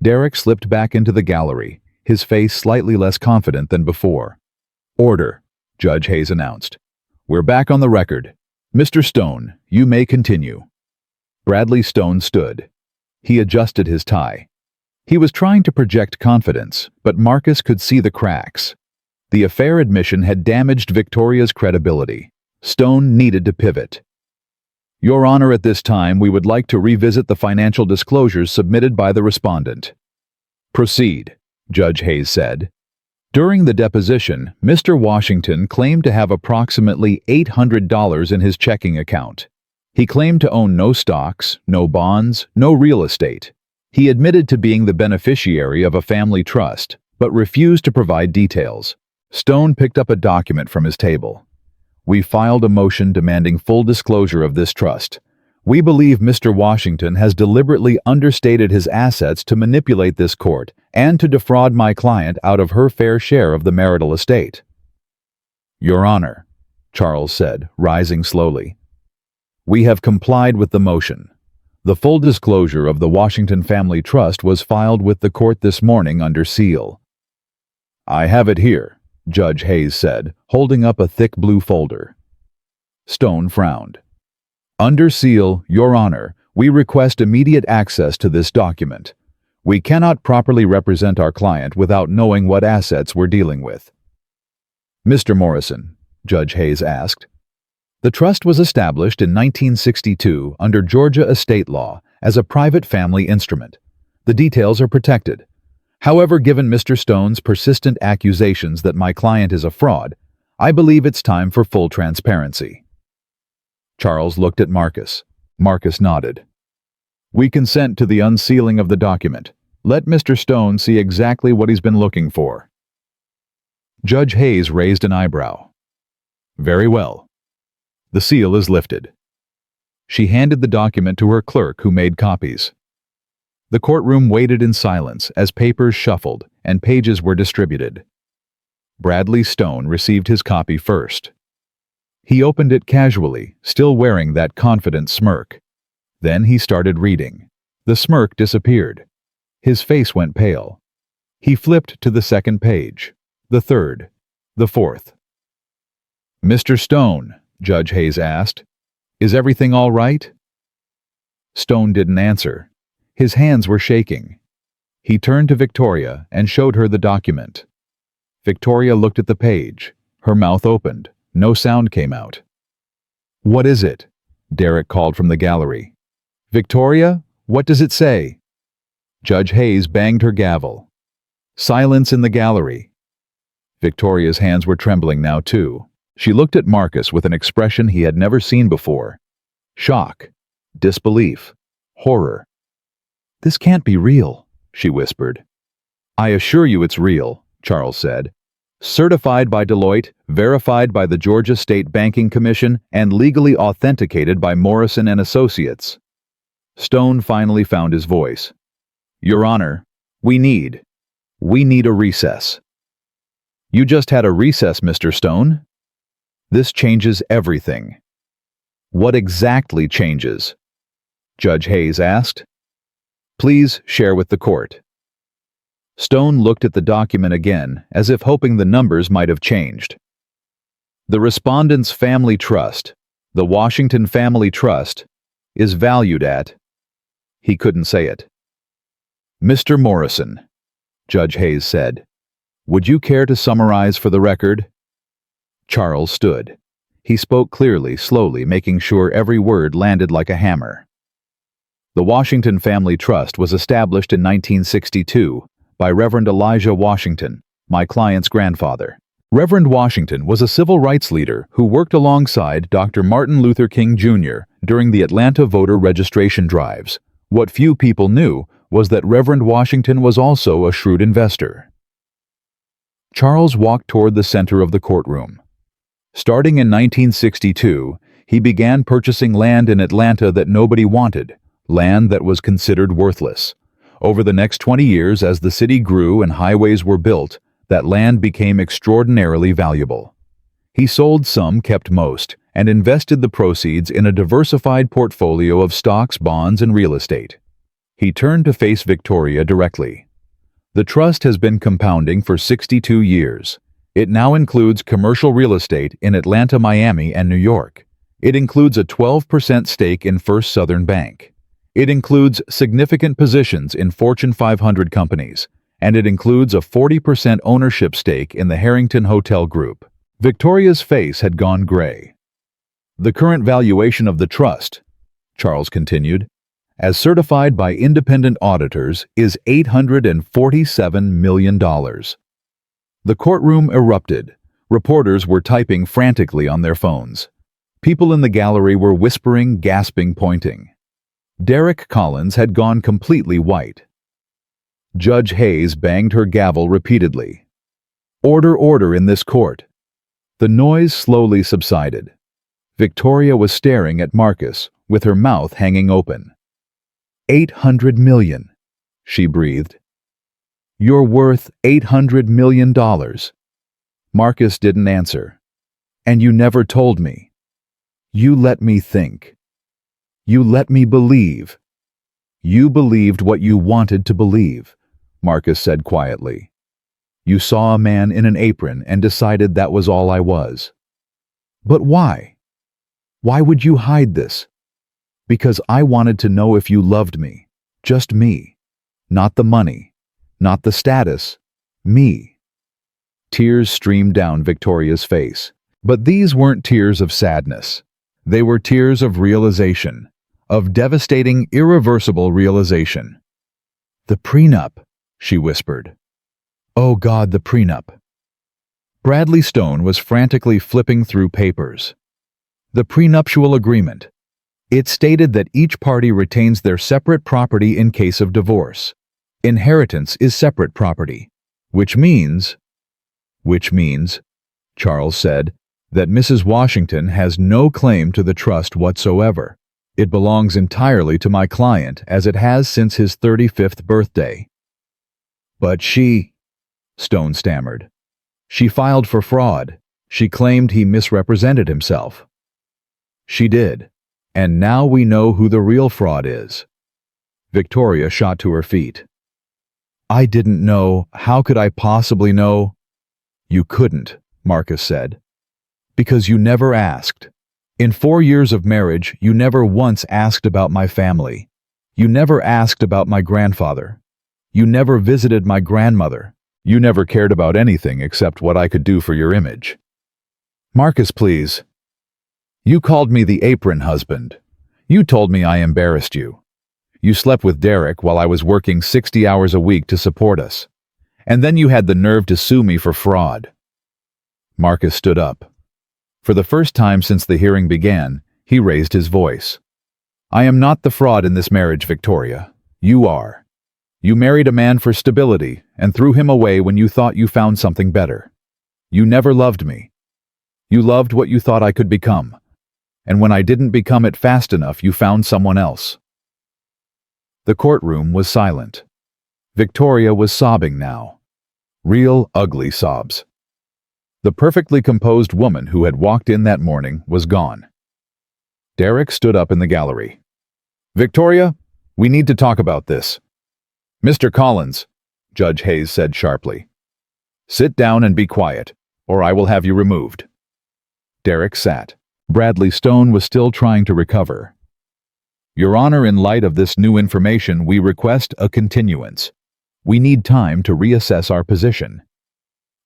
Derek slipped back into the gallery, his face slightly less confident than before. "Order," Judge Hayes announced. "We're back on the record. Mr. Stone, you may continue." Bradley Stone stood. He adjusted his tie. He was trying to project confidence, but Marcus could see the cracks. The affair admission had damaged Victoria's credibility. Stone needed to pivot. Your Honor, at this time, we would like to revisit the financial disclosures submitted by the respondent. Proceed, Judge Hayes said. During the deposition, Mr. Washington claimed to have approximately $800 in his checking account. He claimed to own no stocks, no bonds, no real estate. He admitted to being the beneficiary of a family trust, but refused to provide details. Stone picked up a document from his table. We filed a motion demanding full disclosure of this trust. We believe Mr. Washington has deliberately understated his assets to manipulate this court and to defraud my client out of her fair share of the marital estate. Your Honor, Charles said, rising slowly. We have complied with the motion. The full disclosure of the Washington Family Trust was filed with the court this morning under seal. I have it here, Judge Hayes said, holding up a thick blue folder. Stone frowned. Under seal, Your Honor, we request immediate access to this document. We cannot properly represent our client without knowing what assets we're dealing with. Mr. Morrison, Judge Hayes asked. The trust was established in 1962 under Georgia estate law as a private family instrument. The details are protected. However, given Mr. Stone's persistent accusations that my client is a fraud, I believe it's time for full transparency. Charles looked at Marcus. Marcus nodded. We consent to the unsealing of the document. Let Mr. Stone see exactly what he's been looking for. Judge Hayes raised an eyebrow. Very well. The seal is lifted. She handed the document to her clerk, who made copies. The courtroom waited in silence as papers shuffled and pages were distributed. Bradley Stone received his copy first. He opened it casually, still wearing that confident smirk. Then he started reading. The smirk disappeared. His face went pale. He flipped to the second page, the third, the fourth. Mr. Stone, Judge Hayes asked, is everything all right? Stone didn't answer. His hands were shaking. He turned to Victoria and showed her the document. Victoria looked at the page. Her mouth opened. No sound came out. What is it? Derek called from the gallery. Victoria, what does it say? Judge Hayes banged her gavel. Silence in the gallery. Victoria's hands were trembling now too. She looked at Marcus with an expression he had never seen before. Shock, disbelief, horror. This can't be real, she whispered. I assure you it's real, Charles said. Certified by Deloitte, verified by the Georgia State Banking Commission, and legally authenticated by Morrison and Associates. Stone finally found his voice. Your Honor, we need a recess. You just had a recess, Mr. Stone? This changes everything. What exactly changes? Judge Hayes asked. Please share with the court. Stone looked at the document again, as if hoping the numbers might have changed. The respondent's family trust, the Washington Family Trust, is valued at... He couldn't say it. Mr. Morrison, Judge Hayes said, would you care to summarize for the record? Charles stood. He spoke clearly, slowly, making sure every word landed like a hammer. The Washington Family Trust was established in 1962 by Reverend Elijah Washington, my client's grandfather. Reverend Washington was a civil rights leader who worked alongside Dr. Martin Luther King Jr. during the Atlanta voter registration drives. What few people knew was that Reverend Washington was also a shrewd investor. Charles walked toward the center of the courtroom. Starting in 1962, he began purchasing land in Atlanta that nobody wanted, land that was considered worthless. Over the next 20 years, as the city grew and highways were built, that land became extraordinarily valuable. He sold some, kept most, and invested the proceeds in a diversified portfolio of stocks, bonds, and real estate. He turned to face Victoria directly. The trust has been compounding for 62 years. It now includes commercial real estate in Atlanta, Miami, and New York. It includes a 12% stake in First Southern Bank. It includes significant positions in Fortune 500 companies, and it includes a 40% ownership stake in the Harrington Hotel Group. Victoria's face had gone gray. The current valuation of the trust, Charles continued, as certified by independent auditors, is $847 million. The courtroom erupted. Reporters were typing frantically on their phones. People in the gallery were whispering, gasping, pointing. Derek Collins had gone completely white. Judge Hayes banged her gavel repeatedly. Order, order in this court. The noise slowly subsided. Victoria was staring at Marcus, with her mouth hanging open. $800 million, she breathed. You're worth $800 million. Marcus didn't answer. And you never told me. You let me think. You let me believe. You believed what you wanted to believe, Marcus said quietly. You saw a man in an apron and decided that was all I was. But why? Why would you hide this? Because I wanted to know if you loved me. Just me. Not the money. Not the status. Me. Tears streamed down Victoria's face. But these weren't tears of sadness. They were tears of realization. Of devastating, irreversible realization. The prenup, she whispered. Oh God, the prenup. Bradley Stone was frantically flipping through papers. The prenuptial agreement. It stated that each party retains their separate property in case of divorce. Inheritance is separate property, which means, Charles said, that Mrs. Washington has no claim to the trust whatsoever. It belongs entirely to my client, as it has since his 35th birthday. But she, Stone stammered. She filed for fraud. She claimed he misrepresented himself. She did. And now we know who the real fraud is. Victoria shot to her feet. I didn't know. How could I possibly know? You couldn't, Marcus said. Because you never asked. In 4 years of marriage, you never once asked about my family. You never asked about my grandfather. You never visited my grandmother. You never cared about anything except what I could do for your image. Marcus, please. You called me the apron husband. You told me I embarrassed you. You slept with Derek while I was working 60 hours a week to support us. And then you had the nerve to sue me for fraud. Marcus stood up. For the first time since the hearing began, he raised his voice. I am not the fraud in this marriage, Victoria. You are. You married a man for stability and threw him away when you thought you found something better. You never loved me. You loved what you thought I could become. And when I didn't become it fast enough, you found someone else. The courtroom was silent. Victoria was sobbing now. Real, ugly sobs. The perfectly composed woman who had walked in that morning was gone. Derek stood up in the gallery. Victoria, we need to talk about this. Mr. Collins, Judge Hayes said sharply. Sit down and be quiet, or I will have you removed. Derek sat. Bradley Stone was still trying to recover. Your Honor, in light of this new information, we request a continuance. We need time to reassess our position.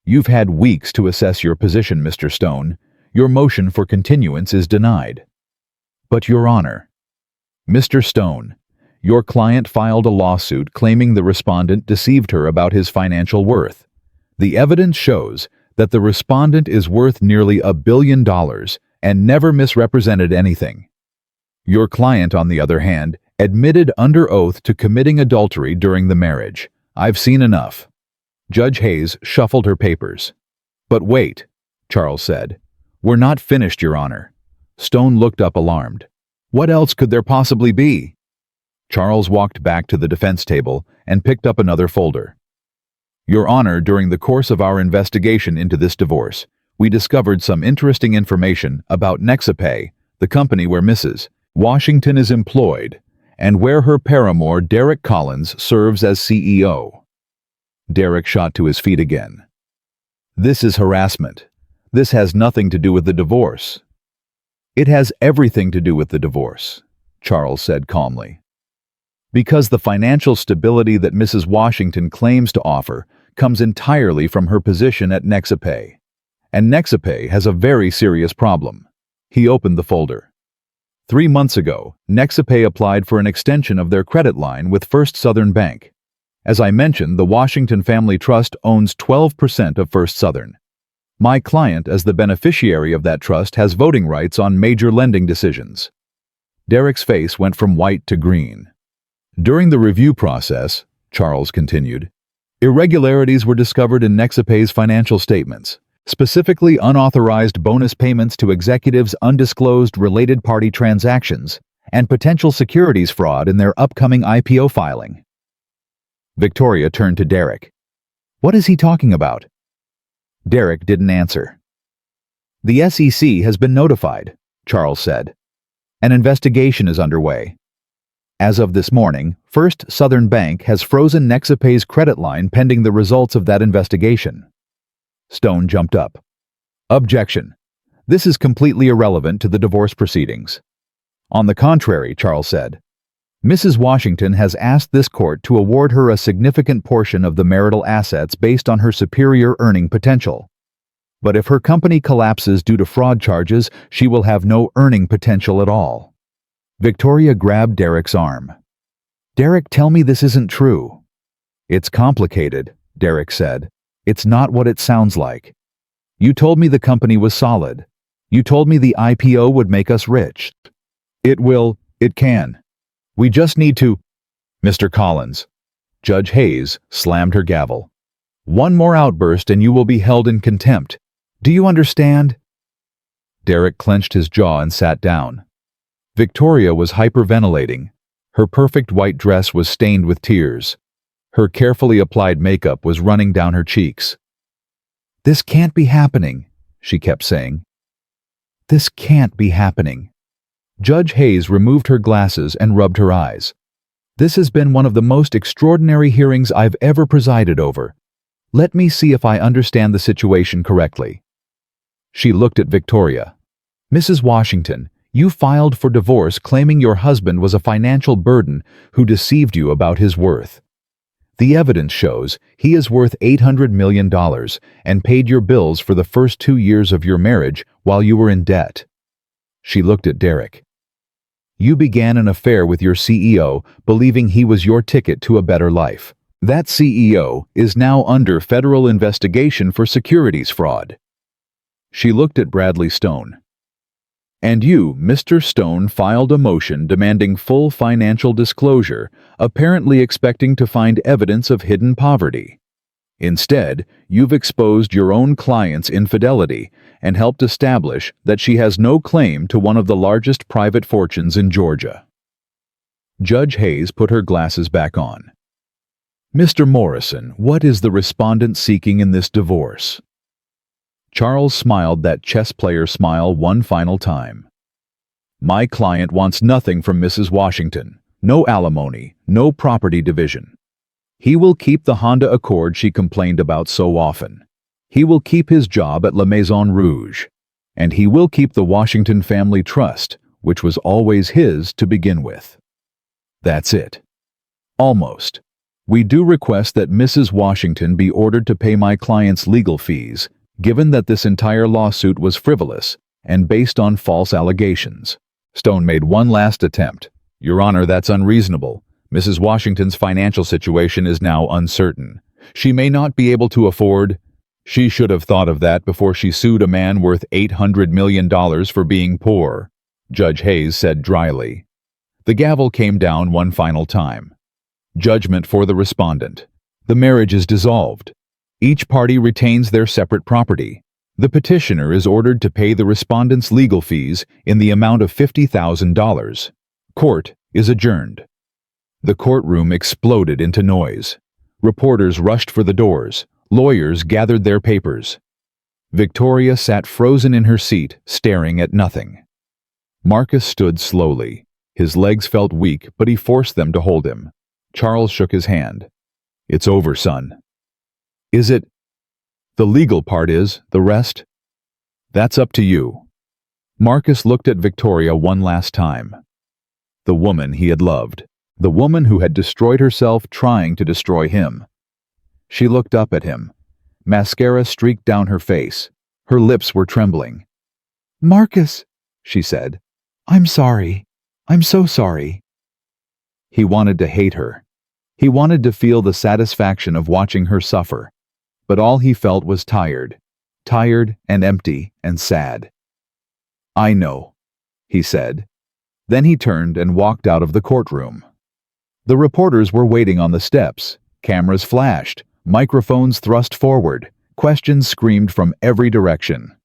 You've had weeks to assess your position, Mr. Stone. Your motion for continuance is denied. But, Your Honor, Mr. Stone, your client filed a lawsuit claiming the respondent deceived her about his financial worth. The evidence shows that the respondent is worth nearly $1 billion and never misrepresented anything. Your client, on the other hand, admitted under oath to committing adultery during the marriage. I've seen enough. Judge Hayes shuffled her papers. But wait, Charles said. We're not finished, Your Honor. Stone looked up alarmed. What else could there possibly be? Charles walked back to the defense table and picked up another folder. Your Honor, during the course of our investigation into this divorce, we discovered some interesting information about Nexapay, the company where Mrs. Washington is employed, and where her paramour, Derek Collins, serves as CEO. Derek shot to his feet again. This is harassment. This has nothing to do with the divorce. It has everything to do with the divorce, Charles said calmly. Because the financial stability that Mrs. Washington claims to offer comes entirely from her position at Nexapay. And Nexapay has a very serious problem. He opened the folder. 3 months ago, Nexapay applied for an extension of their credit line with First Southern Bank. As I mentioned, the Washington Family Trust owns 12% of First Southern. My client, as the beneficiary of that trust, has voting rights on major lending decisions. Derek's face went from white to green. During the review process, Charles continued, irregularities were discovered in Nexapay's financial statements, specifically unauthorized bonus payments to executives, undisclosed related party transactions, and potential securities fraud in their upcoming IPO filing. Victoria turned to Derek. What is he talking about? Derek didn't answer. The SEC has been notified, Charles said. An investigation is underway. As of this morning, First Southern Bank has frozen Nexapay's credit line pending the results of that investigation. Stone jumped up. Objection. This is completely irrelevant to the divorce proceedings. On the contrary, Charles said, Mrs. Washington has asked this court to award her a significant portion of the marital assets based on her superior earning potential. But if her company collapses due to fraud charges, she will have no earning potential at all. Victoria grabbed Derek's arm. Derek, tell me this isn't true. It's complicated, Derek said. It's not what it sounds like. You told me the company was solid. You told me the IPO would make us rich. It will, it can. We just need to... Mr. Collins. Judge Hayes slammed her gavel. One more outburst and you will be held in contempt. Do you understand? Derek clenched his jaw and sat down. Victoria was hyperventilating. Her perfect white dress was stained with tears. Her carefully applied makeup was running down her cheeks. This can't be happening, she kept saying. This can't be happening. Judge Hayes removed her glasses and rubbed her eyes. This has been one of the most extraordinary hearings I've ever presided over. Let me see if I understand the situation correctly. She looked at Victoria. Mrs. Washington, you filed for divorce claiming your husband was a financial burden who deceived you about his worth. The evidence shows he is worth $800 million and paid your bills for the first 2 years of your marriage while you were in debt. She looked at Derek. You began an affair with your CEO, believing he was your ticket to a better life. That CEO is now under federal investigation for securities fraud. She looked at Bradley Stone. And you, Mr. Stone, filed a motion demanding full financial disclosure, apparently expecting to find evidence of hidden poverty. Instead, you've exposed your own client's infidelity and helped establish that she has no claim to one of the largest private fortunes in Georgia. Judge Hayes put her glasses back on. Mr. Morrison, what is the respondent seeking in this divorce? Charles smiled that chess player smile one final time. My client wants nothing from Mrs. Washington. No alimony, no property division. He will keep the Honda Accord she complained about so often. He will keep his job at La Maison Rouge. And he will keep the Washington Family Trust, which was always his to begin with. That's it. Almost. We do request that Mrs. Washington be ordered to pay my client's legal fees, given that this entire lawsuit was frivolous and based on false allegations. Stone made one last attempt. Your Honor, that's unreasonable. Mrs. Washington's financial situation is now uncertain. She may not be able to afford... She should have thought of that before she sued a man worth $800 million for being poor, Judge Hayes said dryly. The gavel came down one final time. Judgment for the respondent. The marriage is dissolved. Each party retains their separate property. The petitioner is ordered to pay the respondent's legal fees in the amount of $50,000. Court is adjourned. The courtroom exploded into noise. Reporters rushed for the doors. Lawyers gathered their papers. Victoria sat frozen in her seat, staring at nothing. Marcus stood slowly. His legs felt weak, but he forced them to hold him. Charles shook his hand. It's over, son. Is it? The legal part is, the rest? That's up to you. Marcus looked at Victoria one last time. The woman he had loved. The woman who had destroyed herself trying to destroy him. She looked up at him. Mascara streaked down her face. Her lips were trembling. Marcus, she said. "I'm sorry. I'm so sorry." He wanted to hate her. He wanted to feel the satisfaction of watching her suffer. But all he felt was tired. Tired and empty and sad. "I know," he said. Then he turned and walked out of the courtroom. The reporters were waiting on the steps. Cameras flashed, microphones thrust forward, questions screamed from every direction.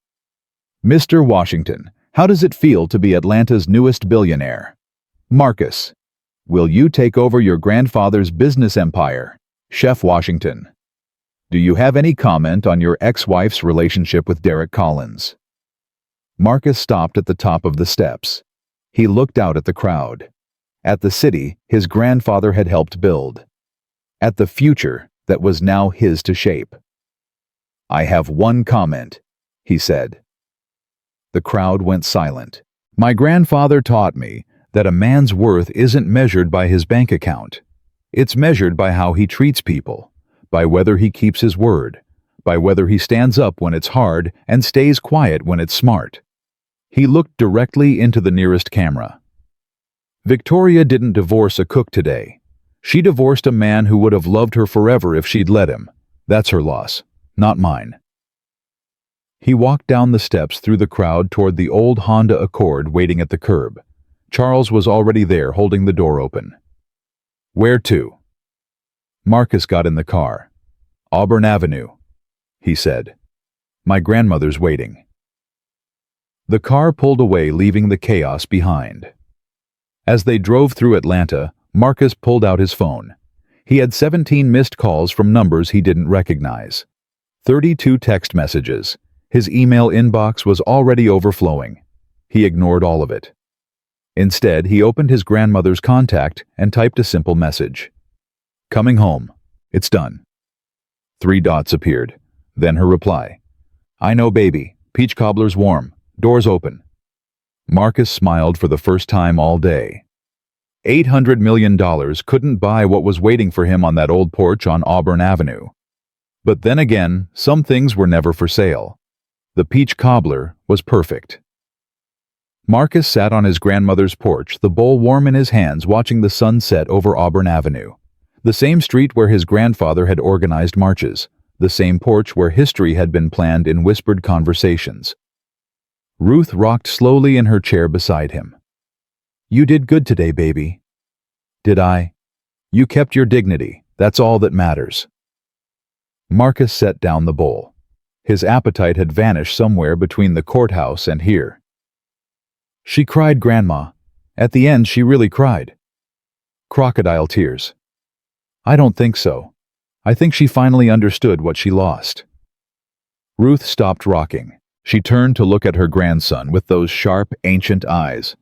"Mr. Washington, how does it feel to be Atlanta's newest billionaire? Marcus, will you take over your grandfather's business empire? Chef Washington. Do you have any comment on your ex-wife's relationship with Derek Collins?" Marcus stopped at the top of the steps. He looked out at the crowd. At the city his grandfather had helped build. At the future that was now his to shape. "I have one comment," he said. The crowd went silent. "My grandfather taught me that a man's worth isn't measured by his bank account. It's measured by how he treats people, by whether he keeps his word, by whether he stands up when it's hard and stays quiet when it's smart." He looked directly into the nearest camera. "Victoria didn't divorce a cook today. She divorced a man who would have loved her forever if she'd let him. That's her loss, not mine." He walked down the steps through the crowd toward the old Honda Accord waiting at the curb. Charles was already there holding the door open. "Where to?" Marcus got in the car. "Auburn Avenue," he said. "My grandmother's waiting." The car pulled away, leaving the chaos behind. As they drove through Atlanta, Marcus pulled out his phone. He had 17 missed calls from numbers he didn't recognize. 32 text messages. His email inbox was already overflowing. He ignored all of it. Instead, he opened his grandmother's contact and typed a simple message. "Coming home. It's done." 3 dots appeared. Then her reply. "I know, baby. Peach cobbler's warm. Doors open." Marcus smiled for the first time all day. $800 million couldn't buy what was waiting for him on that old porch on Auburn Avenue. But then again, some things were never for sale. The peach cobbler was perfect. Marcus sat on his grandmother's porch, the bowl warm in his hands, watching the sun set over Auburn Avenue. The same street where his grandfather had organized marches. The same porch where history had been planned in whispered conversations. Ruth rocked slowly in her chair beside him. "You did good today, baby." "Did I?" "You kept your dignity. That's all that matters." Marcus set down the bowl. His appetite had vanished somewhere between the courthouse and here. "She cried, Grandma. At the end, she really cried." "Crocodile tears." "I don't think so. I think she finally understood what she lost." Ruth stopped rocking. She turned to look at her grandson with those sharp, ancient eyes.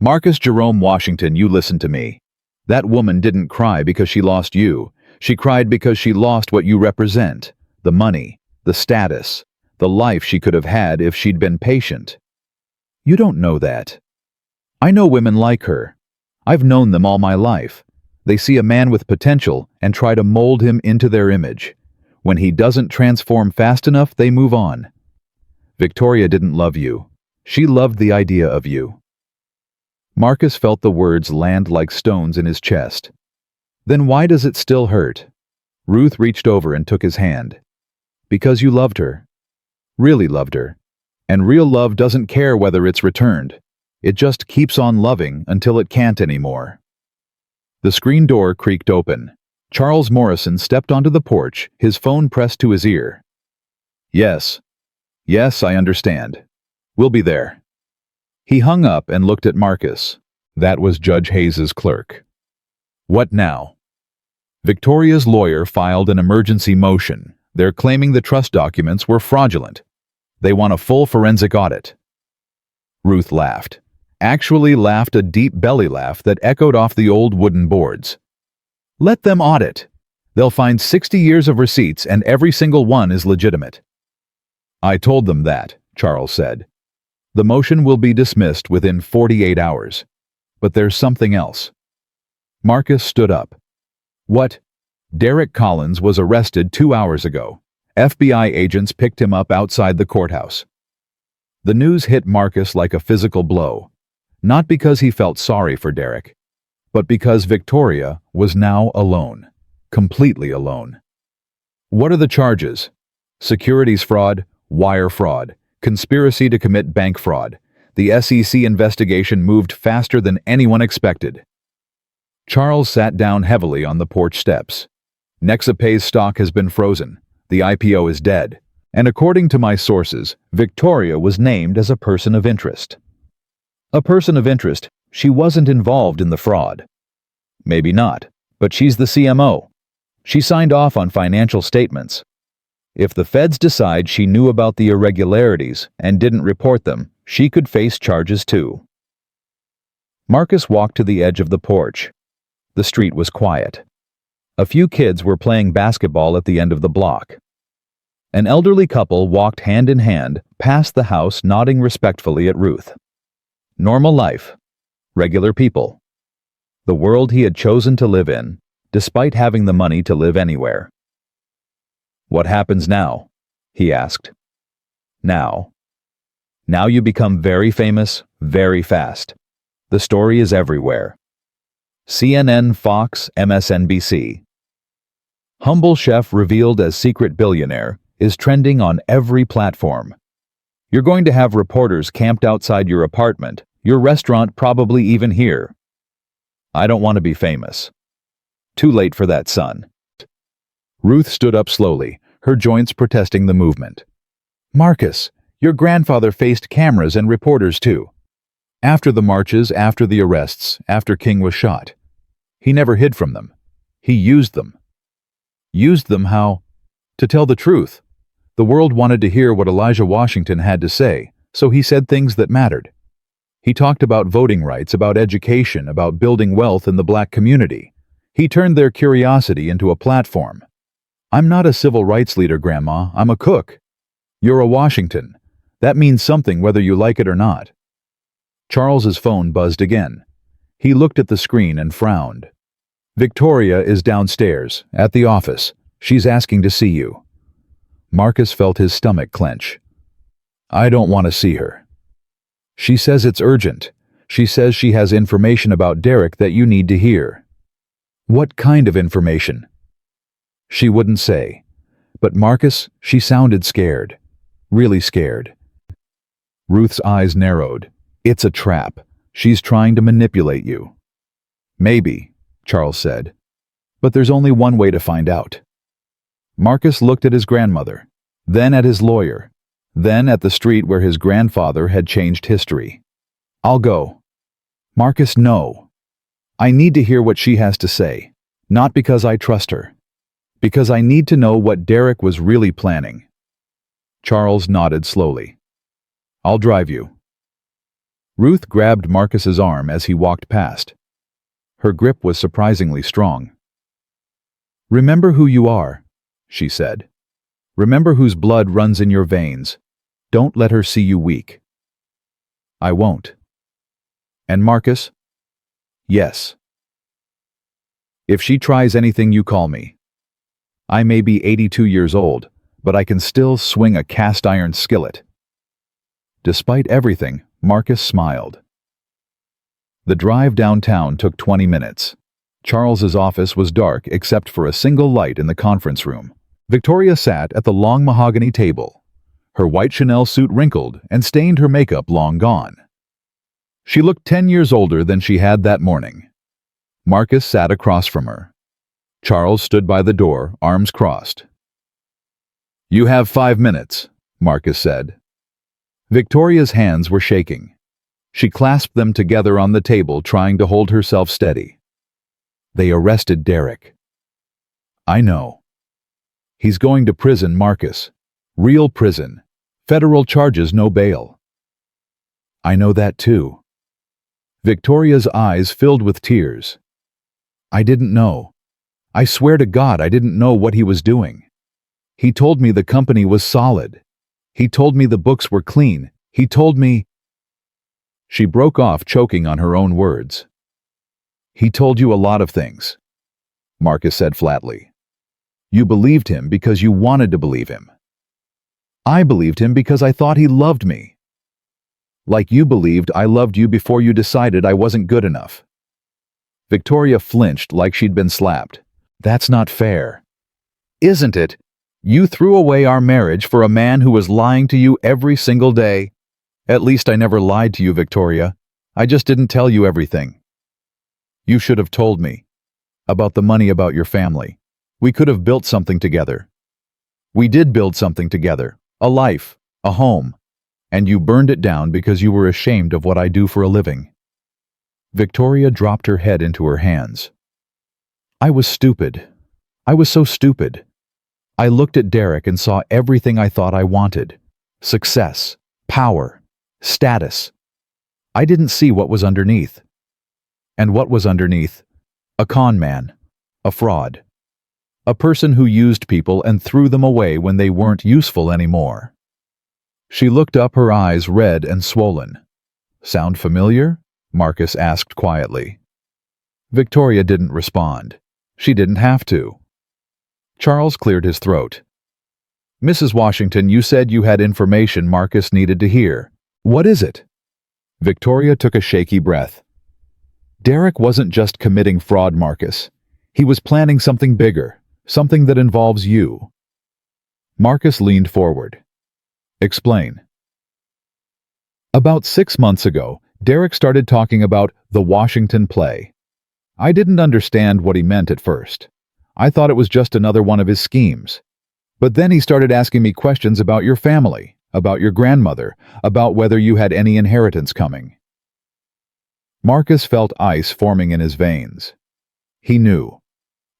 "Marcus Jerome Washington, you listen to me. That woman didn't cry because she lost you. She cried because she lost what you represent. The money, the status, the life she could have had if she'd been patient. You don't know that. I know women like her. I've known them all my life. They see a man with potential and try to mold him into their image. When he doesn't transform fast enough, they move on. Victoria didn't love you. She loved the idea of you." Marcus felt the words land like stones in his chest. "Then why does it still hurt?" Ruth reached over and took his hand. "Because you loved her. Really loved her. And real love doesn't care whether it's returned. It just keeps on loving until it can't anymore." The screen door creaked open. Charles Morrison stepped onto the porch, his phone pressed to his ear. Yes, I understand. We'll be there." He hung up and looked at Marcus. That was Judge Hayes's clerk. "What now?" "Victoria's lawyer filed an emergency motion. They're claiming the trust documents were fraudulent. They want a full forensic audit." Ruth laughed. Actually laughed, a deep belly laugh that echoed off the old wooden boards. "Let them audit. They'll find 60 years of receipts and every single one is legitimate." "I told them that," Charles said. "The motion will be dismissed within 48 hours. But there's something else." Marcus stood up. "What?" "Derek Collins was arrested 2 hours ago. FBI agents picked him up outside the courthouse." The news hit Marcus like a physical blow, not because he felt sorry for Derek, but because Victoria was now alone, completely alone. What are the charges? Securities fraud, wire fraud, conspiracy to commit bank fraud. The SEC investigation moved faster than anyone expected. Charles sat down heavily on the porch steps. Nexapay's stock has been frozen. The IPO is dead. And according to my sources, Victoria was named as a person of interest. A person of interest, she wasn't involved in the fraud. Maybe not, but she's the CMO. She signed off on financial statements. If the feds decide she knew about the irregularities and didn't report them, she could face charges too. Marcus walked to the edge of the porch. The street was quiet. A few kids were playing basketball at the end of the block. An elderly couple walked hand in hand past the house, nodding respectfully at Ruth. Normal life. Regular people. The world he had chosen to live in, despite having the money to live anywhere. What happens now? He asked. Now. Now you become very famous, very fast. The story is everywhere. CNN, Fox, MSNBC. Humble chef revealed as secret billionaire is trending on every platform. You're going to have reporters camped outside your apartment, your restaurant, probably even here. I don't want to be famous. Too late for that, son. Ruth stood up slowly, her joints protesting the movement. Marcus, your grandfather faced cameras and reporters too. After the marches, after the arrests, after King was shot. He never hid from them. He used them. Used them how? To tell the truth. The world wanted to hear what Elijah Washington had to say, so he said things that mattered. He talked about voting rights, about education, about building wealth in the black community. He turned their curiosity into a platform. I'm not a civil rights leader, Grandma. I'm a cook. You're a Washington. That means something whether you like it or not. Charles's phone buzzed again. He looked at the screen and frowned. Victoria is downstairs, at the office. She's asking to see you. Marcus felt his stomach clench. I don't want to see her. She says it's urgent. She says she has information about Derek that you need to hear. What kind of information? She wouldn't say. But Marcus, she sounded scared. Really scared. Ruth's eyes narrowed. It's a trap. She's trying to manipulate you. Maybe, Charles said. But there's only one way to find out. Marcus looked at his grandmother, then at his lawyer, then at the street where his grandfather had changed history. I'll go. Marcus, no. I need to hear what she has to say, not because I trust her. Because I need to know what Derek was really planning. Charles nodded slowly. I'll drive you. Ruth grabbed Marcus's arm as he walked past. Her grip was surprisingly strong. Remember who you are, she said. Remember whose blood runs in your veins. Don't let her see you weak. I won't. And Marcus? Yes. If she tries anything, you call me. I may be 82 years old, but I can still swing a cast-iron skillet. Despite everything, Marcus smiled. The drive downtown took 20 minutes. Charles's office was dark except for a single light in the conference room. Victoria sat at the long mahogany table. Her white Chanel suit wrinkled and stained, her makeup long gone. She looked 10 years older than she had that morning. Marcus sat across from her. Charles stood by the door, arms crossed. You have 5 minutes, Marcus said. Victoria's hands were shaking. She clasped them together on the table, trying to hold herself steady. They arrested Derek. I know. He's going to prison, Marcus. Real prison. Federal charges, no bail. I know that too. Victoria's eyes filled with tears. I didn't know. I swear to God, I didn't know what he was doing. He told me the company was solid. He told me the books were clean. He told me... She broke off, choking on her own words. He told you a lot of things, Marcus said flatly. You believed him because you wanted to believe him. I believed him because I thought he loved me. Like you believed I loved you before you decided I wasn't good enough." Victoria flinched like she'd been slapped. "That's not fair." "Isn't it? You threw away our marriage for a man who was lying to you every single day." "At least I never lied to you, Victoria. I just didn't tell you everything." "You should have told me. About the money, about your family. We could have built something together." "We did build something together. A life, a home. And you burned it down because you were ashamed of what I do for a living." Victoria dropped her head into her hands. "I was stupid. I was so stupid. I looked at Derek and saw everything I thought I wanted. Success, power, status. I didn't see what was underneath." "And what was underneath? A con man. A fraud. A person who used people and threw them away when they weren't useful anymore." She looked up, her eyes red and swollen. "Sound familiar?" Marcus asked quietly. Victoria didn't respond. She didn't have to. Charles cleared his throat. "Mrs. Washington, you said you had information Marcus needed to hear. What is it?" Victoria took a shaky breath. "Derek wasn't just committing fraud, Marcus. He was planning something bigger, something that involves you." Marcus leaned forward. "Explain." "About 6 months ago, Derek started talking about the Washington play. I didn't understand what he meant at first. I thought it was just another one of his schemes. But then he started asking me questions about your family, about your grandmother, about whether you had any inheritance coming." Marcus felt ice forming in his veins. He knew.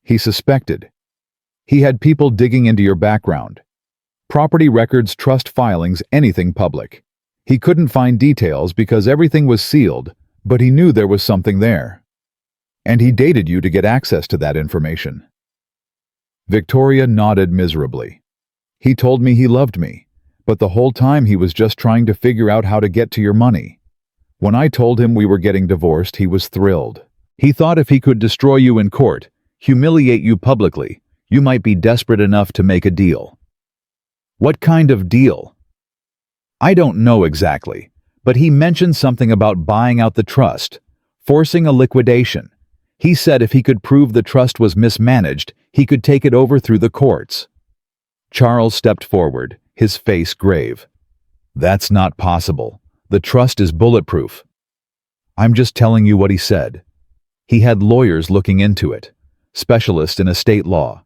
He suspected. He had people digging into your background. Property records, trust filings, anything public. He couldn't find details because everything was sealed, but he knew there was something there. And he dated you to get access to that information. Victoria nodded miserably. "He told me he loved me, but the whole time he was just trying to figure out how to get to your money. When I told him we were getting divorced, he was thrilled. He thought if he could destroy you in court, humiliate you publicly, you might be desperate enough to make a deal." "What kind of deal?" "I don't know exactly, but he mentioned something about buying out the trust, forcing a liquidation. He said if he could prove the trust was mismanaged, he could take it over through the courts." Charles stepped forward, his face grave. "That's not possible. The trust is bulletproof." "I'm just telling you what he said. He had lawyers looking into it, specialists in estate law.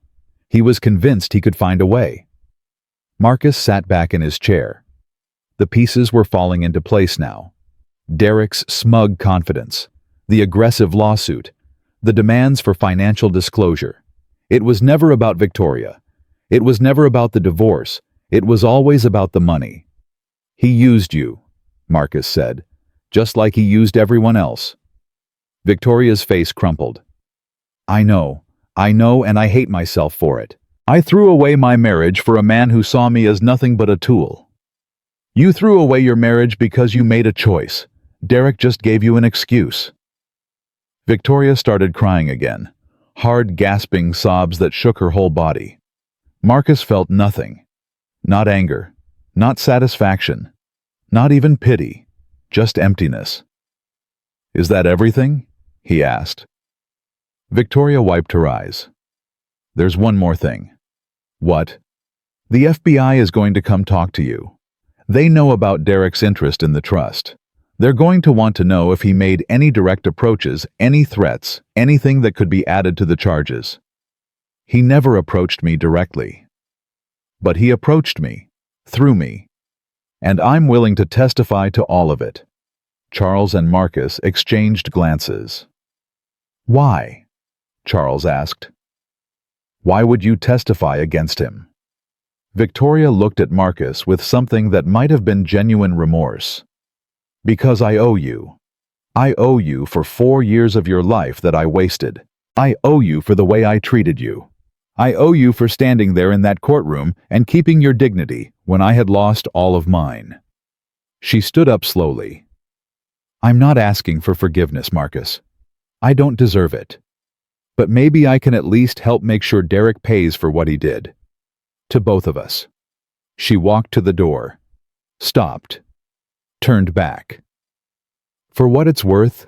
He was convinced he could find a way." Marcus sat back in his chair. The pieces were falling into place now. Derek's smug confidence, the aggressive lawsuit, the demands for financial disclosure. It was never about Victoria. It was never about the divorce. It was always about the money. "He used you," Marcus said, "just like he used everyone else." Victoria's face crumpled. I know, and I hate myself for it. I threw away my marriage for a man who saw me as nothing but a tool." "You threw away your marriage because you made a choice. Derek just gave you an excuse." Victoria started crying again, hard gasping sobs that shook her whole body. Marcus felt nothing. Not anger, not satisfaction, not even pity, just emptiness. "Is that everything?" he asked. Victoria wiped her eyes. "There's one more thing." "What?" "The FBI is going to come talk to you. They know about Derek's interest in the trust. They're going to want to know if he made any direct approaches, any threats, anything that could be added to the charges." "He never approached me directly." "But he approached me, through me. And I'm willing to testify to all of it." Charles and Marcus exchanged glances. "Why?" Charles asked. "Why would you testify against him?" Victoria looked at Marcus with something that might have been genuine remorse. "Because I owe you. I owe you for 4 years of your life that I wasted. I owe you for the way I treated you. I owe you for standing there in that courtroom and keeping your dignity when I had lost all of mine." She stood up slowly. "I'm not asking for forgiveness, Marcus. I don't deserve it. But maybe I can at least help make sure Derek pays for what he did. To both of us." She walked to the door, stopped, turned back. For what it's worth,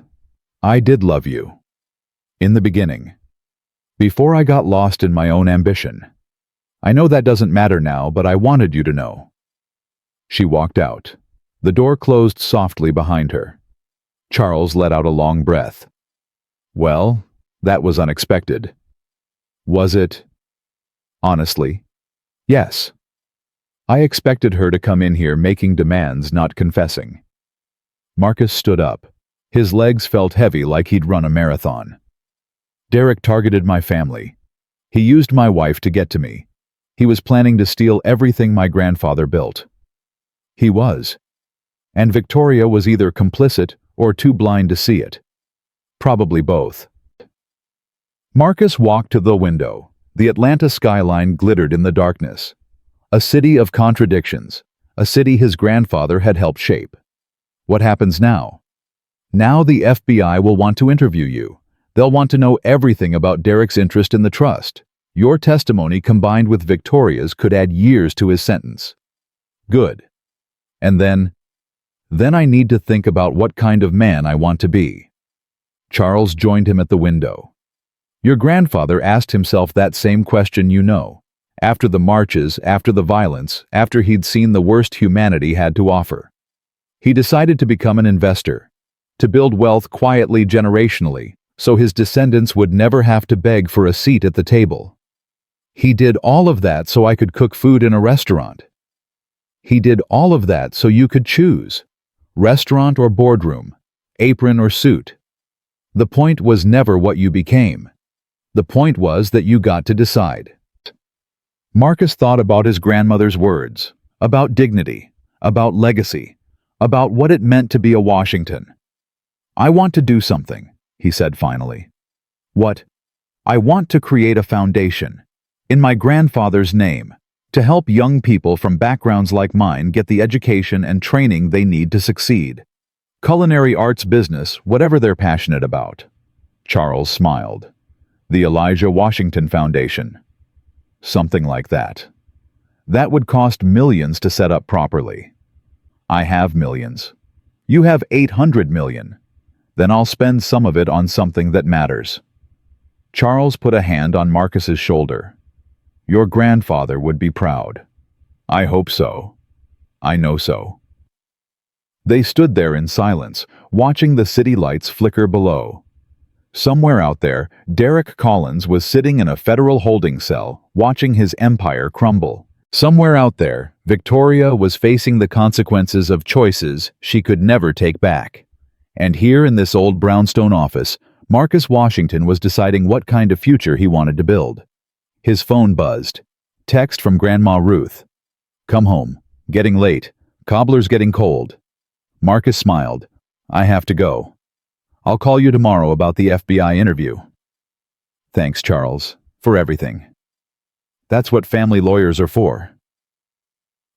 I did love you. In the beginning. Before I got lost in my own ambition. I know that doesn't matter now, but I wanted you to know. She walked out. The door closed softly behind her. Charles let out a long breath. Well, that was unexpected. Was it? Honestly, yes. I expected her to come in here making demands, not confessing. Marcus stood up. His legs felt heavy like he'd run a marathon. Derek targeted my family. He used my wife to get to me. He was planning to steal everything my grandfather built. He was. And Victoria was either complicit or too blind to see it. Probably both. Marcus walked to the window. The Atlanta skyline glittered in the darkness. A city of contradictions. A city his grandfather had helped shape. What happens now? Now the FBI will want to interview you. They'll want to know everything about Derek's interest in the trust. Your testimony combined with Victoria's could add years to his sentence. Good. And then I need to think about what kind of man I want to be. Charles joined him at the window. Your grandfather asked himself that same question, you know. After the marches, after the violence, after he'd seen the worst humanity had to offer. He decided to become an investor, to build wealth quietly, generationally, so his descendants would never have to beg for a seat at the table. He did all of that so I could cook food in a restaurant. He did all of that so you could choose. Restaurant or boardroom, apron or suit. The point was never what you became. The point was that you got to decide. Marcus thought about his grandmother's words, about dignity, about legacy, about what it meant to be a Washington. I want to do something, he said finally. What? I want to create a foundation, in my grandfather's name, to help young people from backgrounds like mine get the education and training they need to succeed. Culinary arts, business, whatever they're passionate about. Charles smiled. The Elijah Washington Foundation. Something like that. That would cost millions to set up properly. I have millions. You have 800 million. Then I'll spend some of it on something that matters. Charles put a hand on Marcus's shoulder. Your grandfather would be proud. I hope so. I know so. They stood there in silence, watching the city lights flicker below. Somewhere out there, Derek Collins was sitting in a federal holding cell, watching his empire crumble. Somewhere out there, Victoria was facing the consequences of choices she could never take back. And here in this old brownstone office, Marcus Washington was deciding what kind of future he wanted to build. His phone buzzed. Text from Grandma Ruth. Come home. Getting late. Cobbler's getting cold. Marcus smiled. I have to go. I'll call you tomorrow about the FBI interview. Thanks, Charles, for everything. That's what family lawyers are for.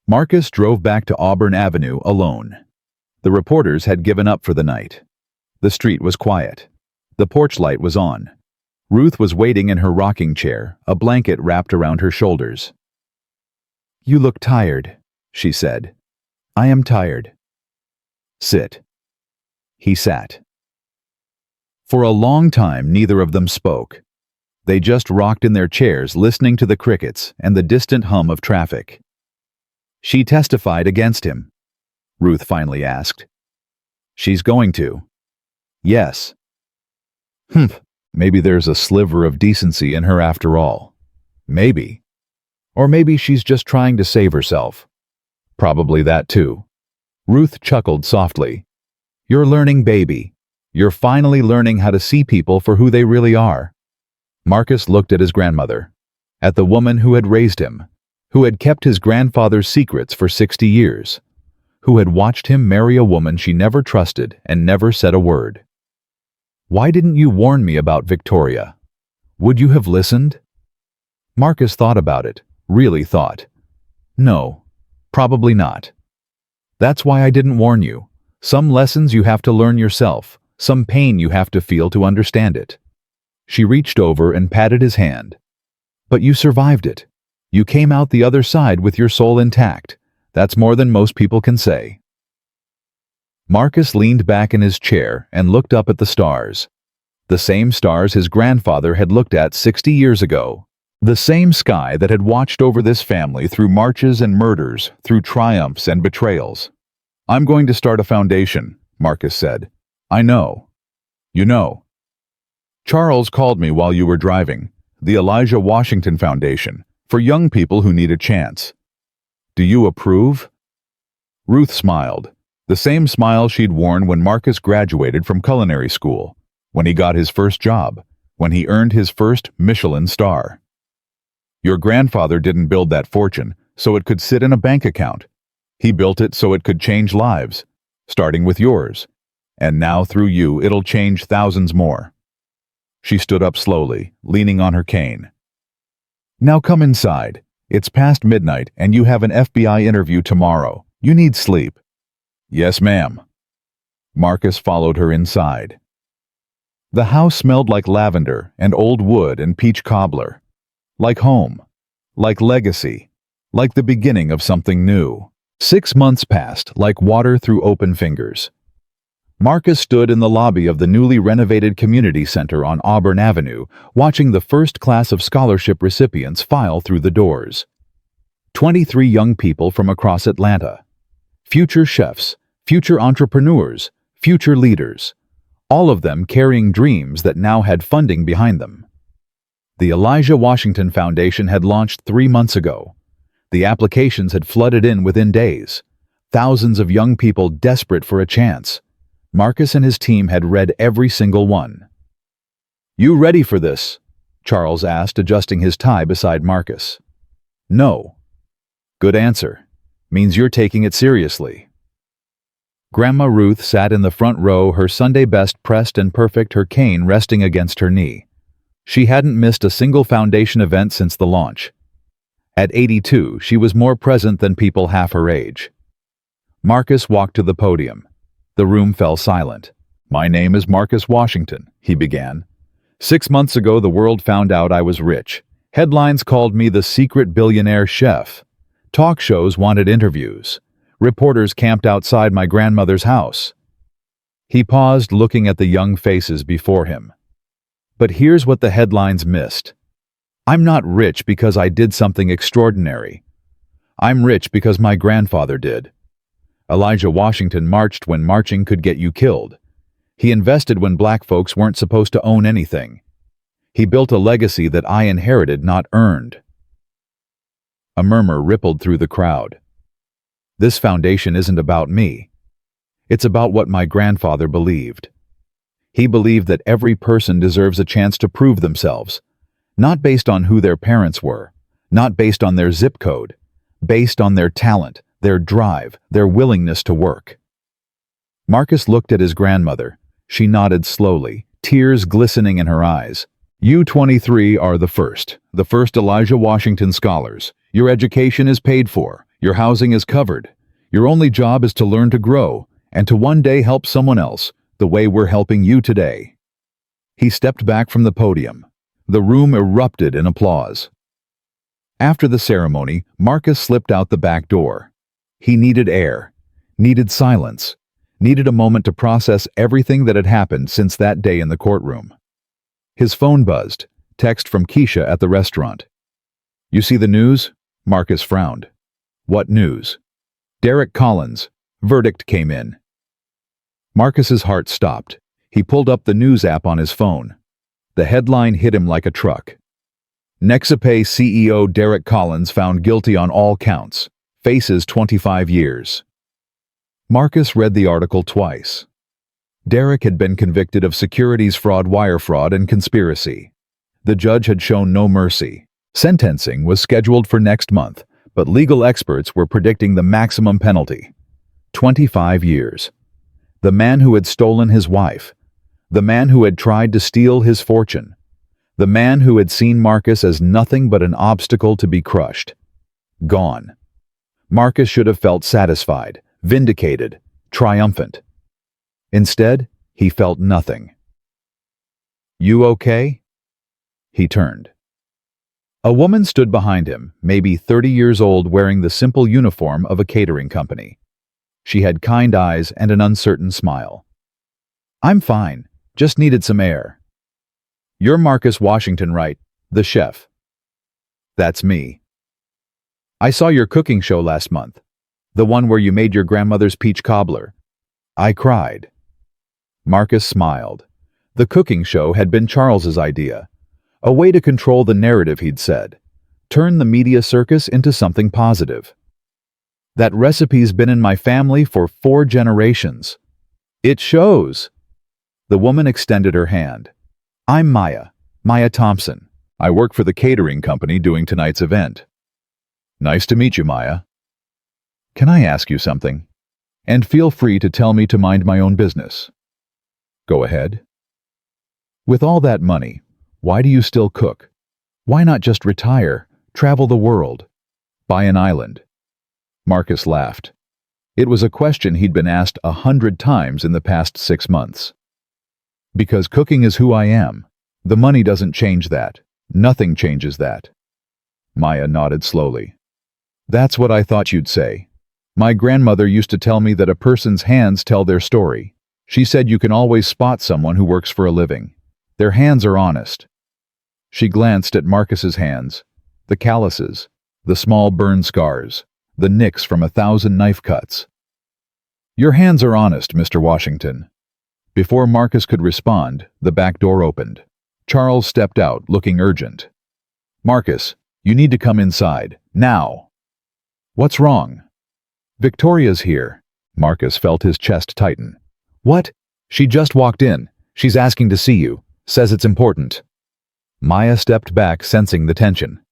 Marcus drove back to Auburn Avenue alone. The reporters had given up for the night. The street was quiet. The porch light was on. Ruth was waiting in her rocking chair, a blanket wrapped around her shoulders. You look tired, she said. I am tired. Sit. He sat. For a long time, neither of them spoke. They just rocked in their chairs, listening to the crickets and the distant hum of traffic. She testified against him, Ruth finally asked. She's going to. Yes. Humph, maybe there's a sliver of decency in her after all. Maybe. Or maybe she's just trying to save herself. Probably that too. Ruth chuckled softly. You're learning, baby. You're finally learning how to see people for who they really are. Marcus looked at his grandmother, at the woman who had raised him, who had kept his grandfather's secrets for 60 years, who had watched him marry a woman she never trusted and never said a word. Why didn't you warn me about Victoria? Would you have listened? Marcus thought about it, really thought. No, probably not. That's why I didn't warn you. Some lessons you have to learn yourself, some pain you have to feel to understand it. She reached over and patted his hand. But you survived it. You came out the other side with your soul intact. That's more than most people can say. Marcus leaned back in his chair and looked up at the stars. The same stars his grandfather had looked at 60 years ago. The same sky that had watched over this family through marches and murders, through triumphs and betrayals. "I'm going to start a foundation," Marcus said. "I know. You know. Charles called me while you were driving. The Elijah Washington Foundation, for young people who need a chance. Do you approve?" Ruth smiled, the same smile she'd worn when Marcus graduated from culinary school, when he got his first job, when he earned his first Michelin star. "Your grandfather didn't build that fortune so it could sit in a bank account. He built it so it could change lives, starting with yours. And now through you it'll change thousands more." She stood up slowly, leaning on her cane. "Now come inside. It's past midnight and you have an FBI interview tomorrow. You need sleep." "Yes, ma'am." Marcus followed her inside. The house smelled like lavender and old wood and peach cobbler. Like home. Like legacy. Like the beginning of something new. 6 months passed like water through open fingers. Marcus stood in the lobby of the newly renovated community center on Auburn Avenue, watching the first class of scholarship recipients file through the doors. 23 young people from across Atlanta. Future chefs, future entrepreneurs, future leaders. All of them carrying dreams that now had funding behind them. The Elijah Washington Foundation had launched 3 months ago. The applications had flooded in within days. Thousands of young people desperate for a chance. Marcus and his team had read every single one. "You ready for this?" Charles asked, adjusting his tie beside Marcus. "No." "Good answer. Means you're taking it seriously." Grandma Ruth sat in the front row, her Sunday best pressed and perfect, her cane resting against her knee. She hadn't missed a single foundation event since the launch. At 82, she was more present than people half her age. Marcus walked to the podium. The room fell silent. "My name is Marcus Washington," he began. 6 months ago, the world found out I was rich. Headlines called me the secret billionaire chef. Talk shows wanted interviews. Reporters camped outside my grandmother's house." He paused, looking at the young faces before him. "But here's what the headlines missed. I'm not rich because I did something extraordinary. I'm rich because my grandfather did. Elijah Washington marched when marching could get you killed. He invested when black folks weren't supposed to own anything. He built a legacy that I inherited, not earned." A murmur rippled through the crowd. "This foundation isn't about me. It's about what my grandfather believed. He believed that every person deserves a chance to prove themselves, not based on who their parents were, not based on their zip code, based on their talent, their drive, their willingness to work." Marcus looked at his grandmother. She nodded slowly, tears glistening in her eyes. "You 23 are the first Elijah Washington scholars. Your education is paid for. Your housing is covered. Your only job is to learn to grow and to one day help someone else the way we're helping you today." He stepped back from the podium. The room erupted in applause. After the ceremony, Marcus slipped out the back door. He needed air, needed silence, needed a moment to process everything that had happened since that day in the courtroom. His phone buzzed, text from Keisha at the restaurant. "You see the news?" Marcus frowned. "What news?" "Derek Collins. Verdict came in." Marcus's heart stopped. He pulled up the news app on his phone. The headline hit him like a truck. "Nexapay CEO Derek Collins found guilty on all counts. Faces 25 years." Marcus read the article twice. Derek had been convicted of securities fraud, wire fraud, and conspiracy. The judge had shown no mercy. Sentencing was scheduled for next month, but legal experts were predicting the maximum penalty. 25 years. The man who had stolen his wife. The man who had tried to steal his fortune. The man who had seen Marcus as nothing but an obstacle to be crushed. Gone. Marcus should have felt satisfied, vindicated, triumphant. Instead, he felt nothing. "You okay?" He turned. A woman stood behind him, maybe 30 years old, wearing the simple uniform of a catering company. She had kind eyes and an uncertain smile. "I'm fine. Just needed some air." "You're Marcus Washington, right? The chef." "That's me." "I saw your cooking show last month. The one where you made your grandmother's peach cobbler." I cried. Marcus smiled. The cooking show had been Charles's idea. A way to control the narrative, he'd said. Turn the media circus into something positive. "That recipe's been in my family for 4 generations. It shows." The woman extended her hand. "I'm Maya Thompson. I work for the catering company doing tonight's event." "Nice to meet you, Maya. Can I ask you something? And feel free to tell me to mind my own business." "Go ahead." "With all that money, why do you still cook? Why not just retire, travel the world, buy an island?" Marcus laughed. It was a question he'd been asked 100 times in the past 6 months. "Because cooking is who I am. The money doesn't change that. Nothing changes that." Maya nodded slowly. "That's what I thought you'd say. My grandmother used to tell me that a person's hands tell their story. She said you can always spot someone who works for a living. Their hands are honest." She glanced at Marcus's hands, the calluses, the small burn scars, the nicks from 1,000 knife cuts. "Your hands are honest, Mr. Washington." Before Marcus could respond, the back door opened. Charles stepped out, looking urgent. "Marcus, you need to come inside, now." "What's wrong?" "Victoria's here." Marcus felt his chest tighten. "What? She just walked in. She's asking to see you. Says it's important." Maya stepped back, sensing the tension.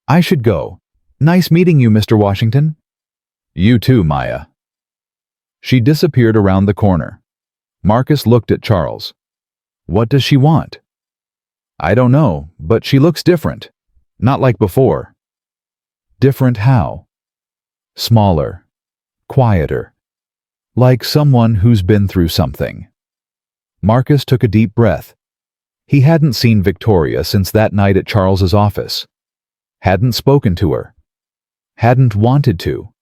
"I should go. Nice meeting you, Mr. Washington." "You too, Maya." She disappeared around the corner. Marcus looked at Charles. "What does she want?" "I don't know, but she looks different. Not like before." "Different how?" "Smaller. Quieter. Like someone who's been through something." Marcus took a deep breath. He hadn't seen Victoria since that night at Charles's office. Hadn't spoken to her. Hadn't wanted to.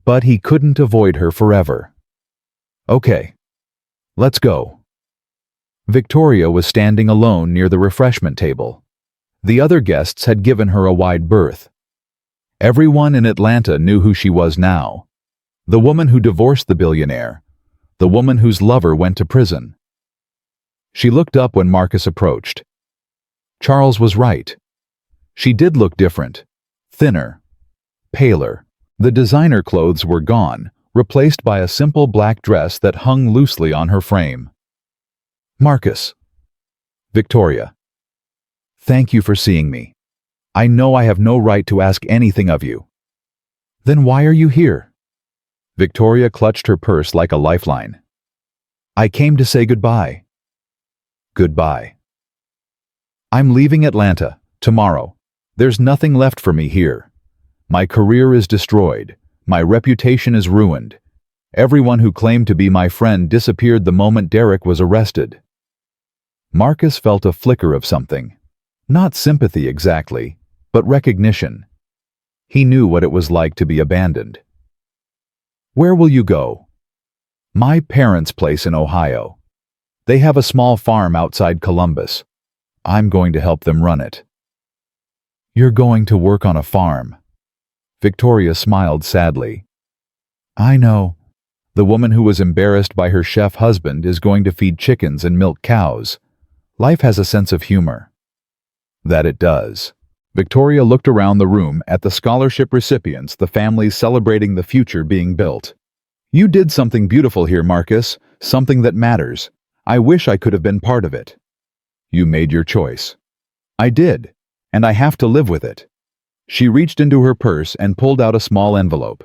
But he couldn't avoid her forever. "Okay. Let's go." Victoria was standing alone near the refreshment table. The other guests had given her a wide berth. Everyone in Atlanta knew who she was now. The woman who divorced the billionaire. The woman whose lover went to prison. She looked up when Marcus approached. Charles was right. She did look different. Thinner. Paler. The designer clothes were gone, replaced by a simple black dress that hung loosely on her frame. "Marcus." "Victoria. Thank you for seeing me. I know I have no right to ask anything of you." "Then why are you here?" Victoria clutched her purse like a lifeline. "I came to say goodbye." "Goodbye." "I'm leaving Atlanta, tomorrow. There's nothing left for me here. My career is destroyed. My reputation is ruined. Everyone who claimed to be my friend disappeared the moment Derek was arrested." Marcus felt a flicker of something. Not sympathy exactly, but recognition. He knew what it was like to be abandoned. "Where will you go?" "My parents' place in Ohio. They have a small farm outside Columbus. I'm going to help them run it." "You're going to work on a farm." Victoria smiled sadly. "I know. The woman who was embarrassed by her chef husband is going to feed chickens and milk cows. Life has a sense of humor." "That it does." Victoria looked around the room at the scholarship recipients, the families celebrating the future being built. "You did something beautiful here, Marcus, something that matters. I wish I could have been part of it." "You made your choice." "I did, and I have to live with it." She reached into her purse and pulled out a small envelope.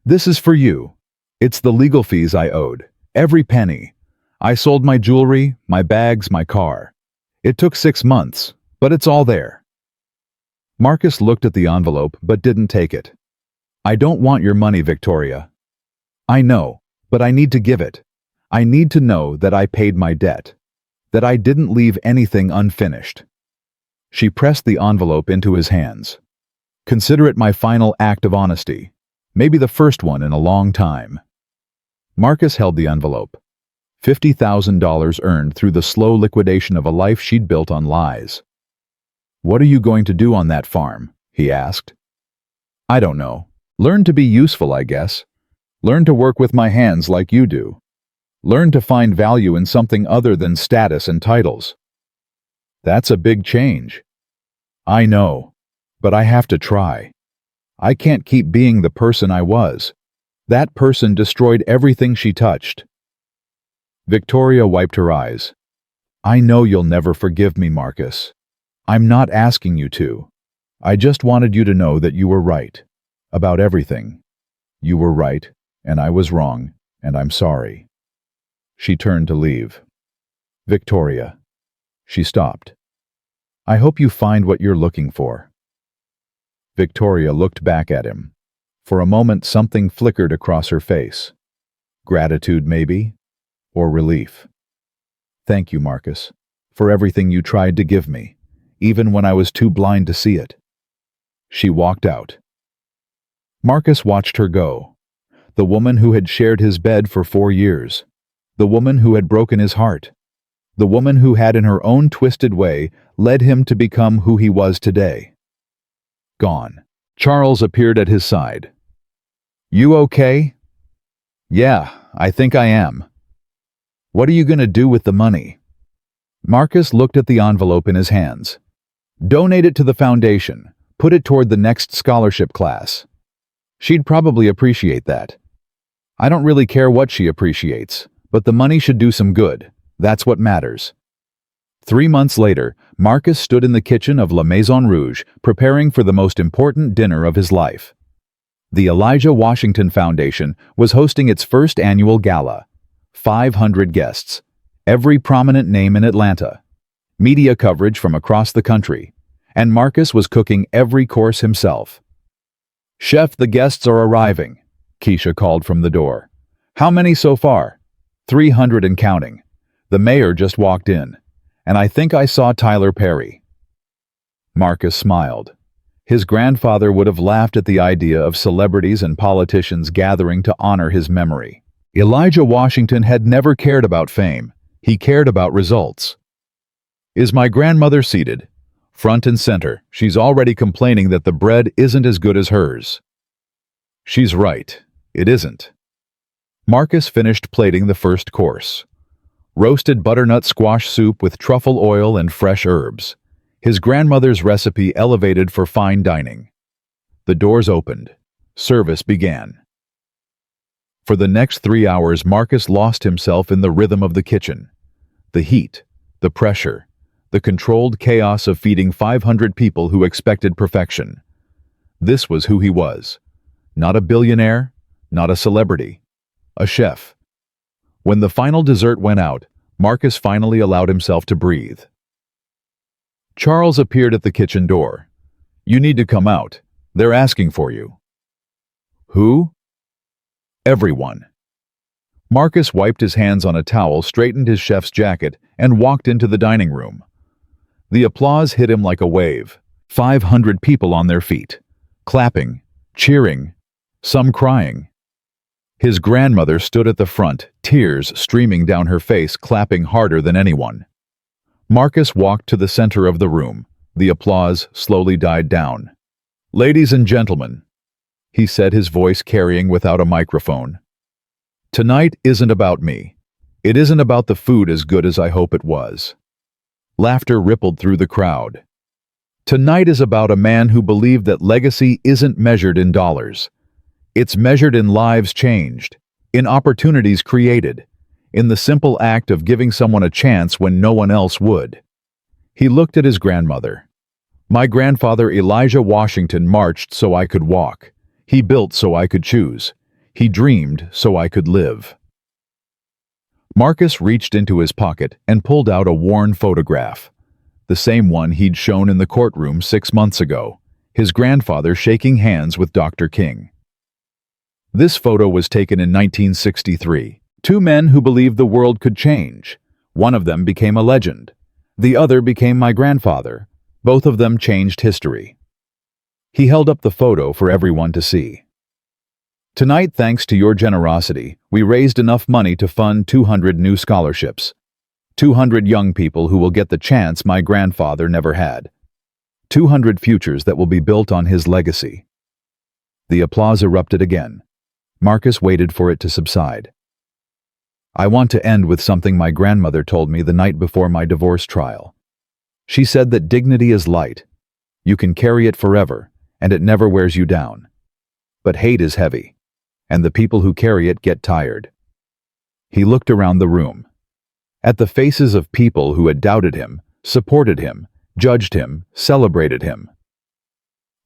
"This is for you. It's the legal fees I owed. Every penny. I sold my jewelry, my bags, my car. It took 6 months, but it's all there." Marcus looked at the envelope but didn't take it. "I don't want your money, Victoria." "I know, but I need to give it. I need to know that I paid my debt. That I didn't leave anything unfinished." She pressed the envelope into his hands. "Consider it my final act of honesty. Maybe the first one in a long time. Marcus held the envelope. $50,000 earned through the slow liquidation of a life she'd built on lies. "What are you going to do on that farm?" he asked. "I don't know. Learn to be useful, I guess. Learn to work with my hands like you do. Learn to find value in something other than status and titles." "That's a big change." "I know, but I have to try. I can't keep being the person I was. That person destroyed everything she touched." Victoria wiped her eyes. "I know you'll never forgive me, Marcus. I'm not asking you to. I just wanted you to know that you were right. About everything. You were right, and I was wrong, and I'm sorry." She turned to leave. "Victoria." She stopped. "I hope you find what you're looking for." Victoria looked back at him. For a moment something flickered across her face. Gratitude, maybe? Or relief. "Thank you, Marcus, for everything you tried to give me, even when I was too blind to see it." She walked out. Marcus watched her go. The woman who had shared his bed for 4 years. The woman who had broken his heart. The woman who had, in her own twisted way, led him to become who he was today. Gone. Charles appeared at his side. "You okay?" "Yeah, I think I am." "What are you going to do with the money?" Marcus looked at the envelope in his hands. "Donate it to the foundation. Put it toward the next scholarship class." "She'd probably appreciate that." "I don't really care what she appreciates, but the money should do some good. That's what matters." 3 months later, Marcus stood in the kitchen of La Maison Rouge, preparing for the most important dinner of his life. The Elijah Washington Foundation was hosting its first annual gala. 500 guests, every prominent name in Atlanta, media coverage from across the country, and Marcus was cooking every course himself. "Chef, the guests are arriving," Keisha called from the door. "How many so far?" 300 and counting. The mayor just walked in, and I think I saw Tyler Perry." Marcus smiled. His grandfather would have laughed at the idea of celebrities and politicians gathering to honor his memory. Elijah Washington had never cared about fame. He cared about results. "Is my grandmother seated?" "Front and center. She's already complaining that the bread isn't as good as hers." "She's right. It isn't." Marcus finished plating the first course. Roasted butternut squash soup with truffle oil and fresh herbs. His grandmother's recipe elevated for fine dining. The doors opened. Service began. For the next 3 hours, Marcus lost himself in the rhythm of the kitchen. The heat, the pressure, the controlled chaos of feeding 500 people who expected perfection. This was who he was. Not a billionaire, not a celebrity. A chef. When the final dessert went out, Marcus finally allowed himself to breathe. Charles appeared at the kitchen door. "You need to come out. They're asking for you." "Who?" "Everyone." Marcus wiped his hands on a towel, straightened his chef's jacket, and walked into the dining room. The applause hit him like a wave. 500 people on their feet, clapping, cheering, some crying. His grandmother stood at the front, tears streaming down her face, clapping harder than anyone. Marcus walked to the center of the room. The applause slowly died down. "Ladies and gentlemen," he said, his voice carrying without a microphone. "Tonight isn't about me. It isn't about the food as good as I hope it was." Laughter rippled through the crowd. "Tonight is about a man who believed that legacy isn't measured in dollars. It's measured in lives changed, in opportunities created, in the simple act of giving someone a chance when no one else would." He looked at his grandmother. "My grandfather Elijah Washington marched so I could walk. He built so I could choose. He dreamed so I could live." Marcus reached into his pocket and pulled out a worn photograph. The same one he'd shown in the courtroom 6 months ago, his grandfather shaking hands with Dr. King. This photo was taken in 1963. 2 men who believed the world could change. One of them became a legend. The other became my grandfather. Both of them changed history. He held up the photo for everyone to see. Tonight, thanks to your generosity, we raised enough money to fund 200 new scholarships. 200 young people who will get the chance my grandfather never had. 200 futures that will be built on his legacy." The applause erupted again. Marcus waited for it to subside. "I want to end with something my grandmother told me the night before my divorce trial. She said that dignity is light. You can carry it forever, and it never wears you down. But hate is heavy, and the people who carry it get tired." He looked around the room. At the faces of people who had doubted him, supported him, judged him, celebrated him.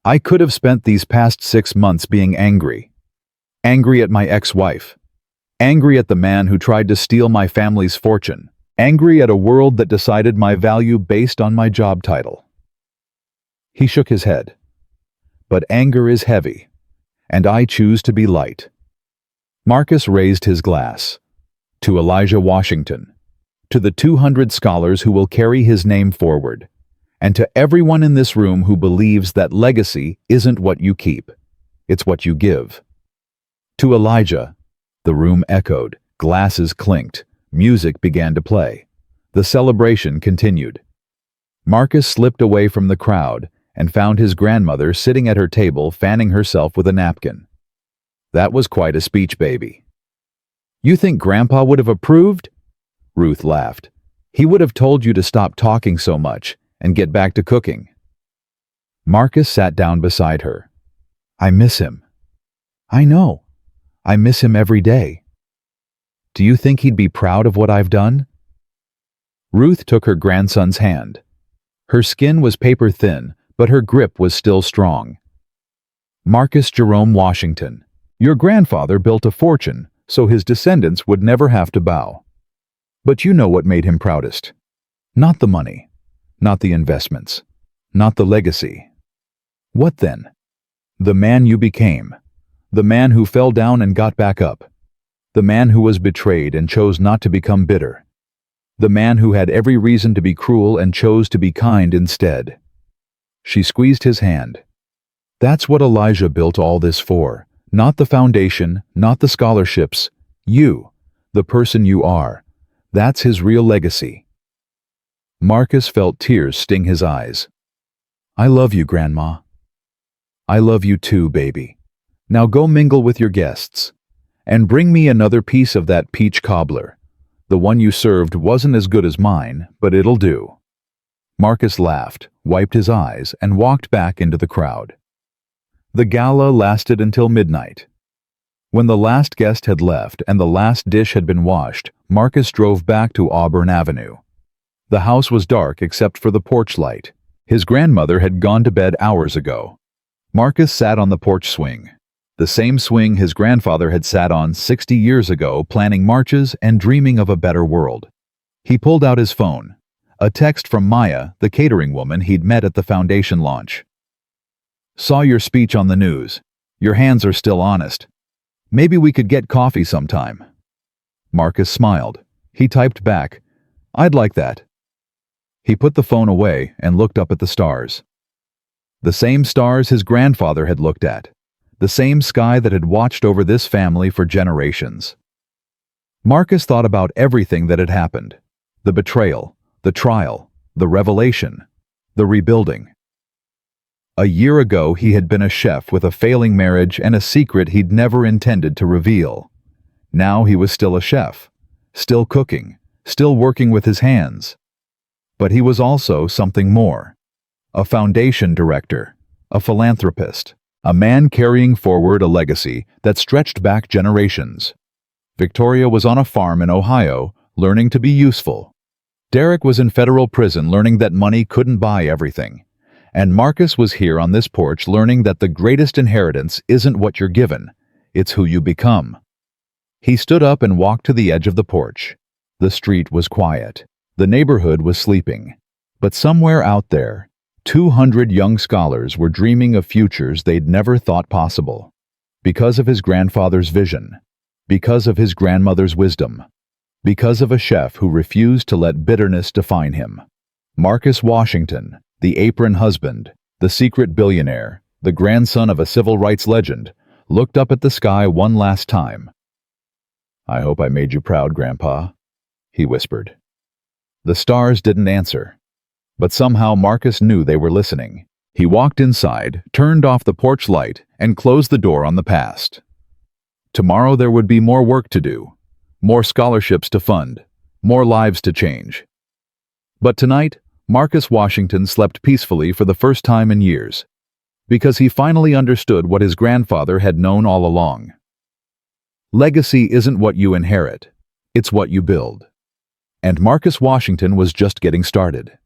"I could have spent these past 6 months being angry. Angry at my ex-wife. Angry at the man who tried to steal my family's fortune. Angry at a world that decided my value based on my job title." He shook his head. "But anger is heavy, and I choose to be light." Marcus raised his glass. To Elijah Washington. To the 200 scholars who will carry his name forward. And to everyone in this room who believes that legacy isn't what you keep, it's what you give. To Elijah. The room echoed, glasses clinked, music began to play. The celebration continued. Marcus slipped away from the crowd and found his grandmother sitting at her table fanning herself with a napkin. "That was quite a speech, baby." "You think Grandpa would have approved?" Ruth laughed. "He would have told you to stop talking so much and get back to cooking." Marcus sat down beside her. "I miss him." "I know. I miss him every day." "Do you think he'd be proud of what I've done?" Ruth took her grandson's hand. Her skin was paper thin, but her grip was still strong. "Marcus Jerome Washington, your grandfather built a fortune so his descendants would never have to bow. But you know what made him proudest. Not the money, not the investments, not the legacy. What then? The man you became. The man who fell down and got back up. The man who was betrayed and chose not to become bitter. The man who had every reason to be cruel and chose to be kind instead." She squeezed his hand. "That's what Elijah built all this for. Not the foundation, not the scholarships. You, the person you are. That's his real legacy." Marcus felt tears sting his eyes. "I love you, Grandma." "I love you too, baby. Now go mingle with your guests. And bring me another piece of that peach cobbler. The one you served wasn't as good as mine, but it'll do." Marcus laughed, wiped his eyes, and walked back into the crowd. The gala lasted until midnight. When the last guest had left and the last dish had been washed, Marcus drove back to Auburn Avenue. The house was dark except for the porch light. His grandmother had gone to bed hours ago. Marcus sat on the porch swing. The same swing his grandfather had sat on 60 years ago, planning marches and dreaming of a better world. He pulled out his phone. A text from Maya, the catering woman he'd met at the foundation launch. "Saw your speech on the news. Your hands are still honest. Maybe we could get coffee sometime." Marcus smiled. He typed back, "I'd like that." He put the phone away and looked up at the stars. The same stars his grandfather had looked at. The same sky that had watched over this family for generations. Marcus thought about everything that had happened. The betrayal, the trial, the revelation, the rebuilding. A year ago he had been a chef with a failing marriage and a secret he'd never intended to reveal. Now he was still a chef, still cooking, still working with his hands. But he was also something more. A foundation director, a philanthropist, a man carrying forward a legacy that stretched back generations. Victoria was on a farm in Ohio, learning to be useful. Derek was in federal prison, learning that money couldn't buy everything. And Marcus was here on this porch, learning that the greatest inheritance isn't what you're given, it's who you become. He stood up and walked to the edge of the porch. The street was quiet. The neighborhood was sleeping. But somewhere out there, 200 young scholars were dreaming of futures they'd never thought possible. Because of his grandfather's vision. Because of his grandmother's wisdom. Because of a chef who refused to let bitterness define him. Marcus Washington, the apron husband, the secret billionaire, the grandson of a civil rights legend, looked up at the sky one last time. "I hope I made you proud, Grandpa," he whispered. The stars didn't answer, but somehow Marcus knew they were listening. He walked inside, turned off the porch light, and closed the door on the past. Tomorrow there would be more work to do, more scholarships to fund, more lives to change. But tonight, Marcus Washington slept peacefully for the first time in years, because he finally understood what his grandfather had known all along. Legacy isn't what you inherit, it's what you build. And Marcus Washington was just getting started.